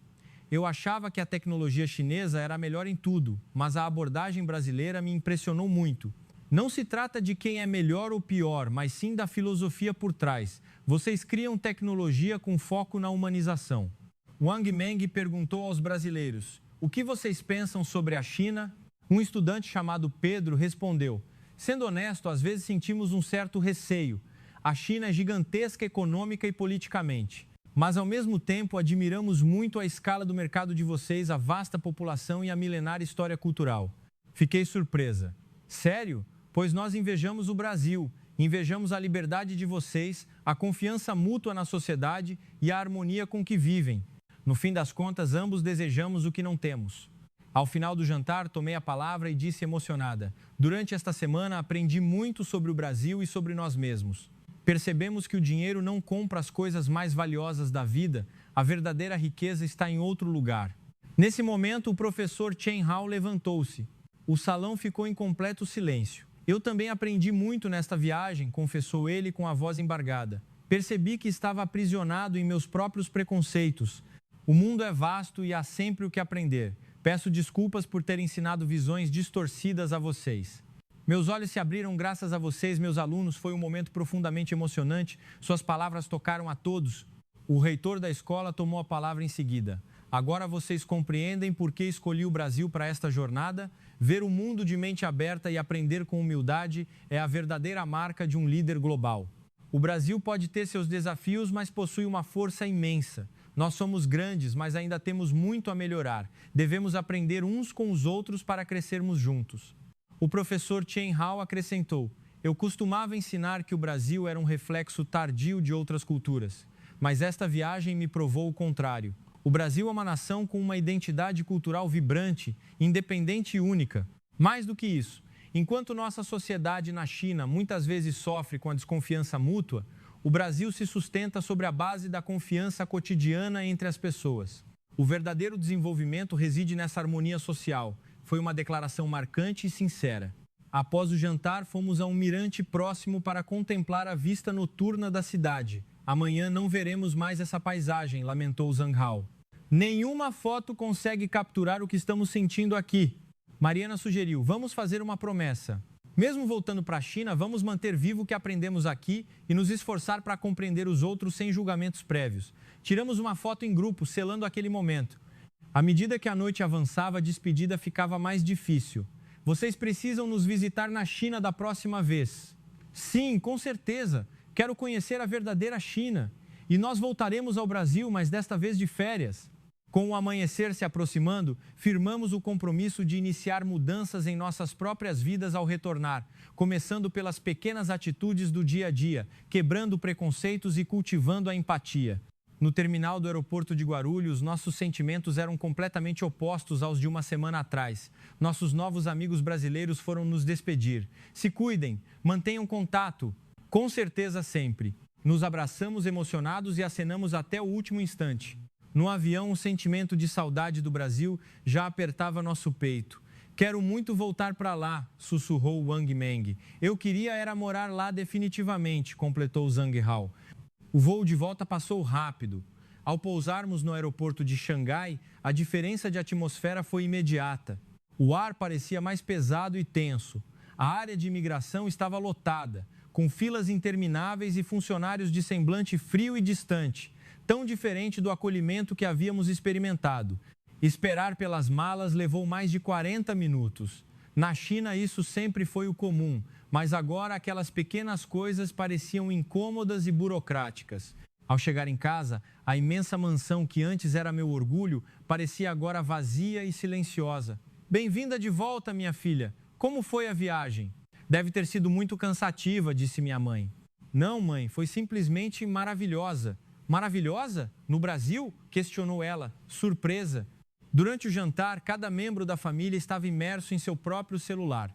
eu achava que a tecnologia chinesa era a melhor em tudo, mas a abordagem brasileira me impressionou muito. Não se trata de quem é melhor ou pior, mas sim da filosofia por trás. Vocês criam tecnologia com foco na humanização. Wang Meng perguntou aos brasileiros: o que vocês pensam sobre a China? Um estudante chamado Pedro respondeu: sendo honesto, às vezes sentimos um certo receio. A China é gigantesca econômica e politicamente. Mas, ao mesmo tempo, admiramos muito a escala do mercado de vocês, a vasta população e a milenária história cultural. Fiquei surpresa. Sério? Pois nós invejamos o Brasil, invejamos a liberdade de vocês, a confiança mútua na sociedade e a harmonia com que vivem. No fim das contas, ambos desejamos o que não temos. Ao final do jantar, tomei a palavra e disse emocionada: durante esta semana, aprendi muito sobre o Brasil e sobre nós mesmos. Percebemos que o dinheiro não compra as coisas mais valiosas da vida, a verdadeira riqueza está em outro lugar. Nesse momento, o professor Chen Hao levantou-se. O salão ficou em completo silêncio. Eu também aprendi muito nesta viagem, confessou ele com a voz embargada. Percebi que estava aprisionado em meus próprios preconceitos. O mundo é vasto e há sempre o que aprender. Peço desculpas por ter ensinado visões distorcidas a vocês. Meus olhos se abriram graças a vocês, meus alunos. Foi um momento profundamente emocionante. Suas palavras tocaram a todos. O reitor da escola tomou a palavra em seguida. Agora vocês compreendem por que escolhi o Brasil para esta jornada? Ver o mundo de mente aberta e aprender com humildade é a verdadeira marca de um líder global. O Brasil pode ter seus desafios, mas possui uma força imensa. Nós somos grandes, mas ainda temos muito a melhorar. Devemos aprender uns com os outros para crescermos juntos. O professor Chen Hao acrescentou: eu costumava ensinar que o Brasil era um reflexo tardio de outras culturas, mas esta viagem me provou o contrário. O Brasil é uma nação com uma identidade cultural vibrante, independente e única. Mais do que isso, enquanto nossa sociedade na China muitas vezes sofre com a desconfiança mútua, o Brasil se sustenta sobre a base da confiança cotidiana entre as pessoas. O verdadeiro desenvolvimento reside nessa harmonia social. Foi uma declaração marcante e sincera. Após o jantar, fomos a um mirante próximo para contemplar a vista noturna da cidade. Amanhã não veremos mais essa paisagem, lamentou Zhang Hao. Nenhuma foto consegue capturar o que estamos sentindo aqui. Mariana sugeriu, vamos fazer uma promessa. Mesmo voltando para a China, vamos manter vivo o que aprendemos aqui e nos esforçar para compreender os outros sem julgamentos prévios. Tiramos uma foto em grupo, selando aquele momento. À medida que a noite avançava, a despedida ficava mais difícil. Vocês precisam nos visitar na China da próxima vez. Sim, com certeza. Quero conhecer a verdadeira China. E nós voltaremos ao Brasil, mas desta vez de férias. Com o amanhecer se aproximando, firmamos o compromisso de iniciar mudanças em nossas próprias vidas ao retornar, começando pelas pequenas atitudes do dia a dia, quebrando preconceitos e cultivando a empatia. No terminal do aeroporto de Guarulhos, nossos sentimentos eram completamente opostos aos de uma semana atrás. Nossos novos amigos brasileiros foram nos despedir. Se cuidem, mantenham contato. Com certeza sempre. Nos abraçamos emocionados e acenamos até o último instante. No avião, o sentimento de saudade do Brasil já apertava nosso peito. Quero muito voltar para lá, sussurrou Wang Meng. Eu queria era morar lá definitivamente, completou Zhang Hao. O voo de volta passou rápido. Ao pousarmos no aeroporto de Xangai, a diferença de atmosfera foi imediata. O ar parecia mais pesado e tenso. A área de imigração estava lotada, com filas intermináveis e funcionários de semblante frio e distante, tão diferente do acolhimento que havíamos experimentado. Esperar pelas malas levou mais de 40 minutos. Na China isso sempre foi o comum, mas agora aquelas pequenas coisas pareciam incômodas e burocráticas. Ao chegar em casa, a imensa mansão que antes era meu orgulho parecia agora vazia e silenciosa. Bem-vinda de volta, minha filha. Como foi a viagem? Deve ter sido muito cansativa, disse minha mãe. Não, mãe, foi simplesmente maravilhosa. Maravilhosa? No Brasil? Questionou ela, surpresa. Durante o jantar, cada membro da família estava imerso em seu próprio celular.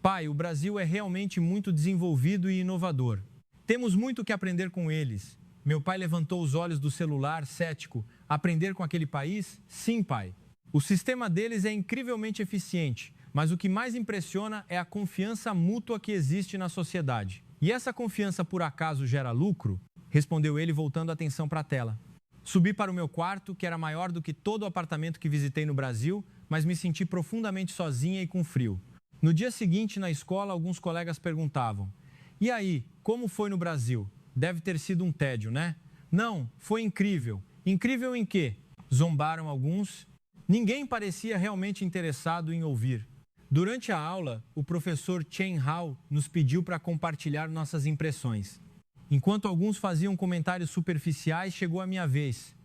Pai, o Brasil é realmente muito desenvolvido e inovador. Temos muito que aprender com eles. Meu pai levantou os olhos do celular, cético. Aprender com aquele país? Sim, pai. O sistema deles é incrivelmente eficiente, mas o que mais impressiona é a confiança mútua que existe na sociedade. E essa confiança por acaso gera lucro? Respondeu ele, voltando a atenção para a tela. Subi para o meu quarto, que era maior do que todo o apartamento que visitei no Brasil, mas me senti profundamente sozinha e com frio. No dia seguinte, na escola, alguns colegas perguntavam: e aí, como foi no Brasil? Deve ter sido um tédio, né? Não, foi incrível. Incrível em quê? Zombaram alguns. Ninguém parecia realmente interessado em ouvir. Durante a aula, o professor Chen Hao nos pediu para compartilhar nossas impressões. Enquanto alguns faziam comentários superficiais, chegou a minha vez.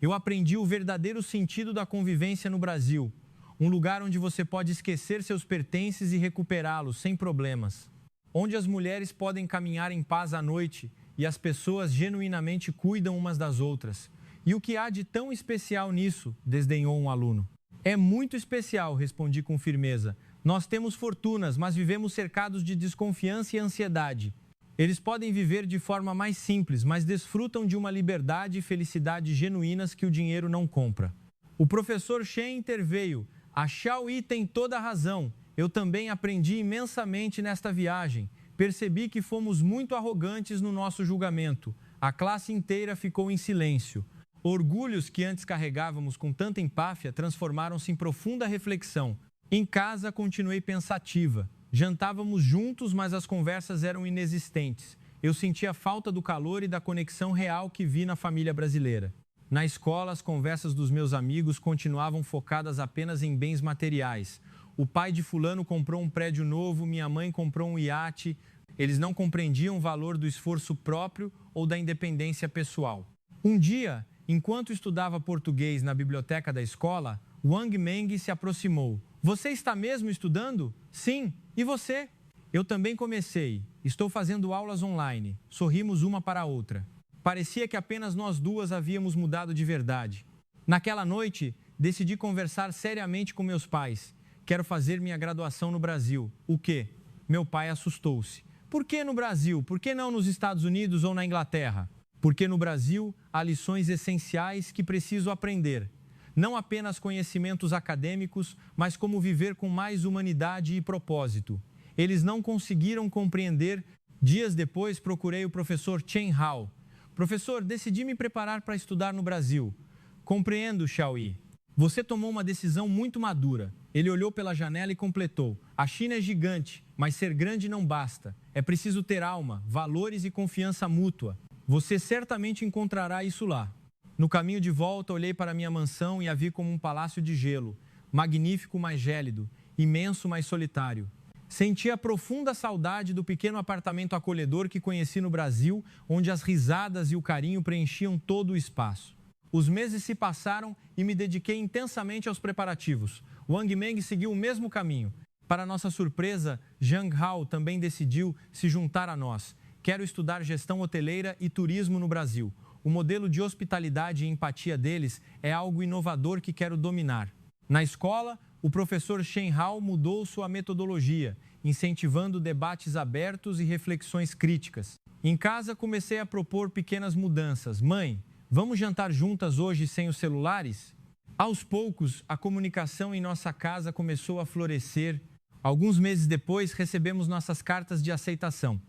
Eu aprendi o verdadeiro sentido da convivência no Brasil. Um lugar onde você pode esquecer seus pertences e recuperá-los sem problemas. Onde as mulheres podem caminhar em paz à noite e as pessoas genuinamente cuidam umas das outras. E o que há de tão especial nisso? Desdenhou um aluno. É muito especial, respondi com firmeza. Nós temos fortunas, mas vivemos cercados de desconfiança e ansiedade. Eles podem viver de forma mais simples, mas desfrutam de uma liberdade e felicidade genuínas que o dinheiro não compra. O professor Shen interveio. A Xiaoyi tem toda a razão. Eu também aprendi imensamente nesta viagem. Percebi que fomos muito arrogantes no nosso julgamento. A classe inteira ficou em silêncio. Orgulhos que antes carregávamos com tanta empáfia transformaram-se em profunda reflexão. Em casa, continuei pensativa. Jantávamos juntos, mas as conversas eram inexistentes. Eu sentia falta do calor e da conexão real que vi na família brasileira. Na escola, as conversas dos meus amigos continuavam focadas apenas em bens materiais. O pai de fulano comprou um prédio novo, minha mãe comprou um iate. Eles não compreendiam o valor do esforço próprio ou da independência pessoal. Um dia, enquanto estudava português na biblioteca da escola, Wang Meng se aproximou. Você está mesmo estudando? Sim. E você? Eu também comecei. Estou fazendo aulas online. Sorrimos uma para a outra. Parecia que apenas nós duas havíamos mudado de verdade. Naquela noite, decidi conversar seriamente com meus pais. Quero fazer minha graduação no Brasil. O quê? Meu pai assustou-se. Por que no Brasil? Por que não nos Estados Unidos ou na Inglaterra? Porque no Brasil há lições essenciais que preciso aprender. Não apenas conhecimentos acadêmicos, mas como viver com mais humanidade e propósito. Eles não conseguiram compreender. Dias depois, procurei o professor Chen Hao. Professor, decidi me preparar para estudar no Brasil. Compreendo, Xiaoyi. Você tomou uma decisão muito madura. Ele olhou pela janela e completou. A China é gigante, mas ser grande não basta. É preciso ter alma, valores e confiança mútua. Você certamente encontrará isso lá. No caminho de volta, olhei para minha mansão e a vi como um palácio de gelo. Magnífico, mas gélido. Imenso, mas solitário. Sentia profunda saudade do pequeno apartamento acolhedor que conheci no Brasil, onde as risadas e o carinho preenchiam todo o espaço. Os meses se passaram e me dediquei intensamente aos preparativos. Wang Meng seguiu o mesmo caminho. Para nossa surpresa, Zhang Hao também decidiu se juntar a nós. Quero estudar gestão hoteleira e turismo no Brasil. O modelo de hospitalidade e empatia deles é algo inovador que quero dominar. Na escola, o professor Chen Hao mudou sua metodologia, incentivando debates abertos e reflexões críticas. Em casa, comecei a propor pequenas mudanças. Mãe, vamos jantar juntas hoje sem os celulares? Aos poucos, a comunicação em nossa casa começou a florescer. Alguns meses depois, recebemos nossas cartas de aceitação.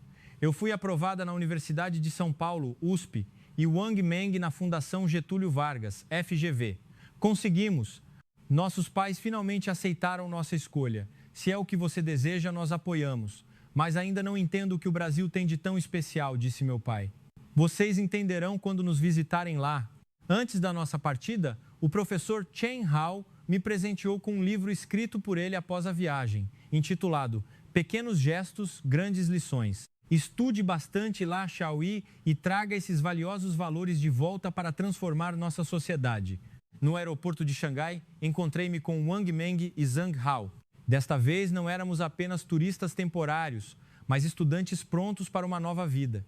Eu fui aprovada na Universidade de São Paulo, USP, e Wang Meng na Fundação Getúlio Vargas, FGV. Conseguimos! Nossos pais finalmente aceitaram nossa escolha. Se é o que você deseja, nós apoiamos. Mas ainda não entendo o que o Brasil tem de tão especial, disse meu pai. Vocês entenderão quando nos visitarem lá. Antes da nossa partida, o professor Chen Hao me presenteou com um livro escrito por ele após a viagem, intitulado Pequenos Gestos, Grandes Lições. Estude bastante lá, Xiaoyi, e traga esses valiosos valores de volta para transformar nossa sociedade. No aeroporto de Xangai, encontrei-me com Wang Meng e Zhang Hao. Desta vez, não éramos apenas turistas temporários, mas estudantes prontos para uma nova vida.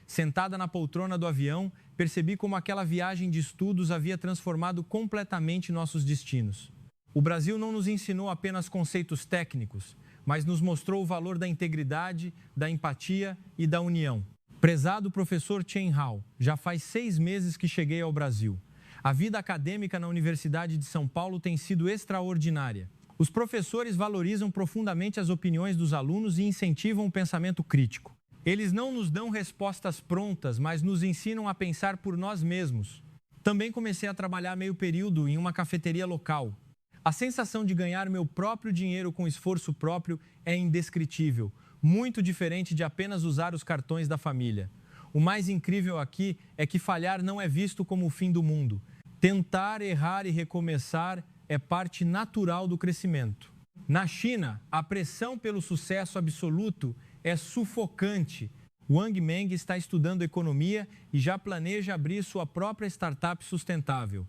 Sentada na poltrona do avião, percebi como aquela viagem de estudos havia transformado completamente nossos destinos. O Brasil não nos ensinou apenas conceitos técnicos, mas nos mostrou o valor da integridade, da empatia e da união. Prezado professor Chen Hao, já faz 6 meses que cheguei ao Brasil. A vida acadêmica na Universidade de São Paulo tem sido extraordinária. Os professores valorizam profundamente as opiniões dos alunos e incentivam o pensamento crítico. Eles não nos dão respostas prontas, mas nos ensinam a pensar por nós mesmos. Também comecei a trabalhar meio período em uma cafeteria local. A sensação de ganhar meu próprio dinheiro com esforço próprio é indescritível, muito diferente de apenas usar os cartões da família. O mais incrível aqui é que falhar não é visto como o fim do mundo. Tentar, errar e recomeçar é parte natural do crescimento. Na China, a pressão pelo sucesso absoluto é sufocante. Wang Meng está estudando economia e já planeja abrir sua própria startup sustentável.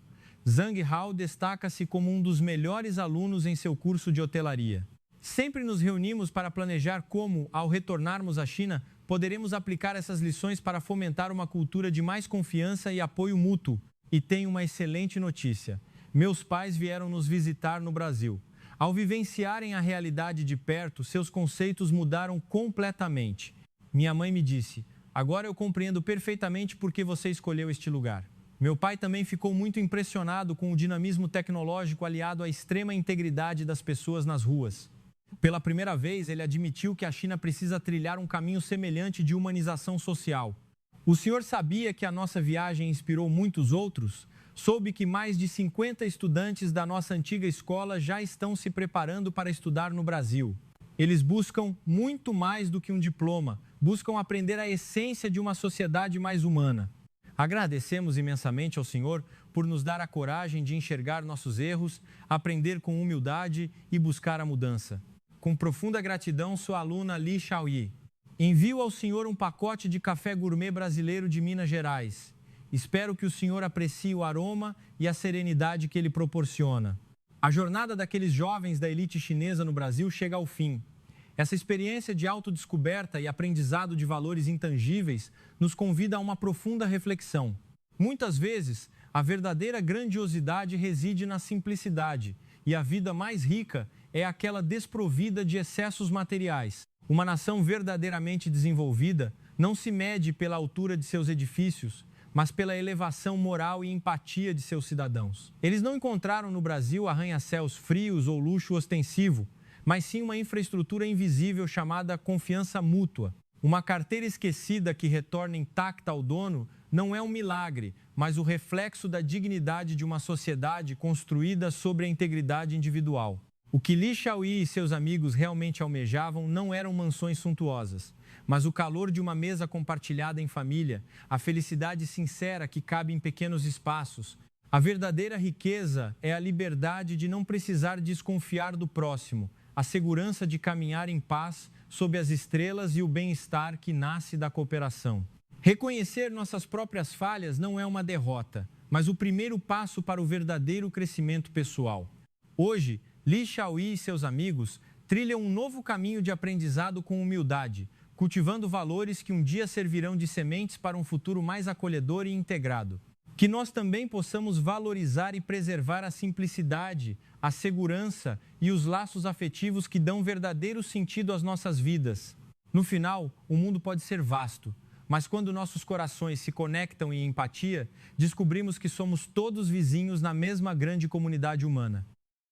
Zhang Hao destaca-se como um dos melhores alunos em seu curso de hotelaria. Sempre nos reunimos para planejar como, ao retornarmos à China, poderemos aplicar essas lições para fomentar uma cultura de mais confiança e apoio mútuo. E tenho uma excelente notícia. Meus pais vieram nos visitar no Brasil. Ao vivenciarem a realidade de perto, seus conceitos mudaram completamente. Minha mãe me disse, agora eu compreendo perfeitamente por que você escolheu este lugar. Meu pai também ficou muito impressionado com o dinamismo tecnológico aliado à extrema integridade das pessoas nas ruas. Pela primeira vez, ele admitiu que a China precisa trilhar um caminho semelhante de humanização social. O senhor sabia que a nossa viagem inspirou muitos outros? Soube que mais de 50 estudantes da nossa antiga escola já estão se preparando para estudar no Brasil. Eles buscam muito mais do que um diploma, buscam aprender a essência de uma sociedade mais humana. Agradecemos imensamente ao senhor por nos dar a coragem de enxergar nossos erros, aprender com humildade e buscar a mudança. Com profunda gratidão, sua aluna Li Xiaoyi. Envio ao senhor um pacote de café gourmet brasileiro de Minas Gerais. Espero que o senhor aprecie o aroma e a serenidade que ele proporciona. A jornada daqueles jovens da elite chinesa no Brasil chega ao fim. Essa experiência de autodescoberta e aprendizado de valores intangíveis nos convida a uma profunda reflexão. Muitas vezes, a verdadeira grandiosidade reside na simplicidade, e a vida mais rica é aquela desprovida de excessos materiais. Uma nação verdadeiramente desenvolvida não se mede pela altura de seus edifícios, mas pela elevação moral e empatia de seus cidadãos. Eles não encontraram no Brasil arranha-céus frios ou luxo ostensivo, mas sim uma infraestrutura invisível chamada confiança mútua. Uma carteira esquecida que retorna intacta ao dono não é um milagre, mas o reflexo da dignidade de uma sociedade construída sobre a integridade individual. O que Li Xiaoyi e seus amigos realmente almejavam não eram mansões suntuosas, mas o calor de uma mesa compartilhada em família, a felicidade sincera que cabe em pequenos espaços. A verdadeira riqueza é a liberdade de não precisar desconfiar do próximo, a segurança de caminhar em paz sob as estrelas e o bem-estar que nasce da cooperação. Reconhecer nossas próprias falhas não é uma derrota, mas o primeiro passo para o verdadeiro crescimento pessoal. Hoje, Li Xiaoyi e seus amigos trilham um novo caminho de aprendizado com humildade, cultivando valores que um dia servirão de sementes para um futuro mais acolhedor e integrado. Que nós também possamos valorizar e preservar a simplicidade, a segurança e os laços afetivos que dão verdadeiro sentido às nossas vidas. No final, o mundo pode ser vasto, mas quando nossos corações se conectam em empatia, descobrimos que somos todos vizinhos na mesma grande comunidade humana.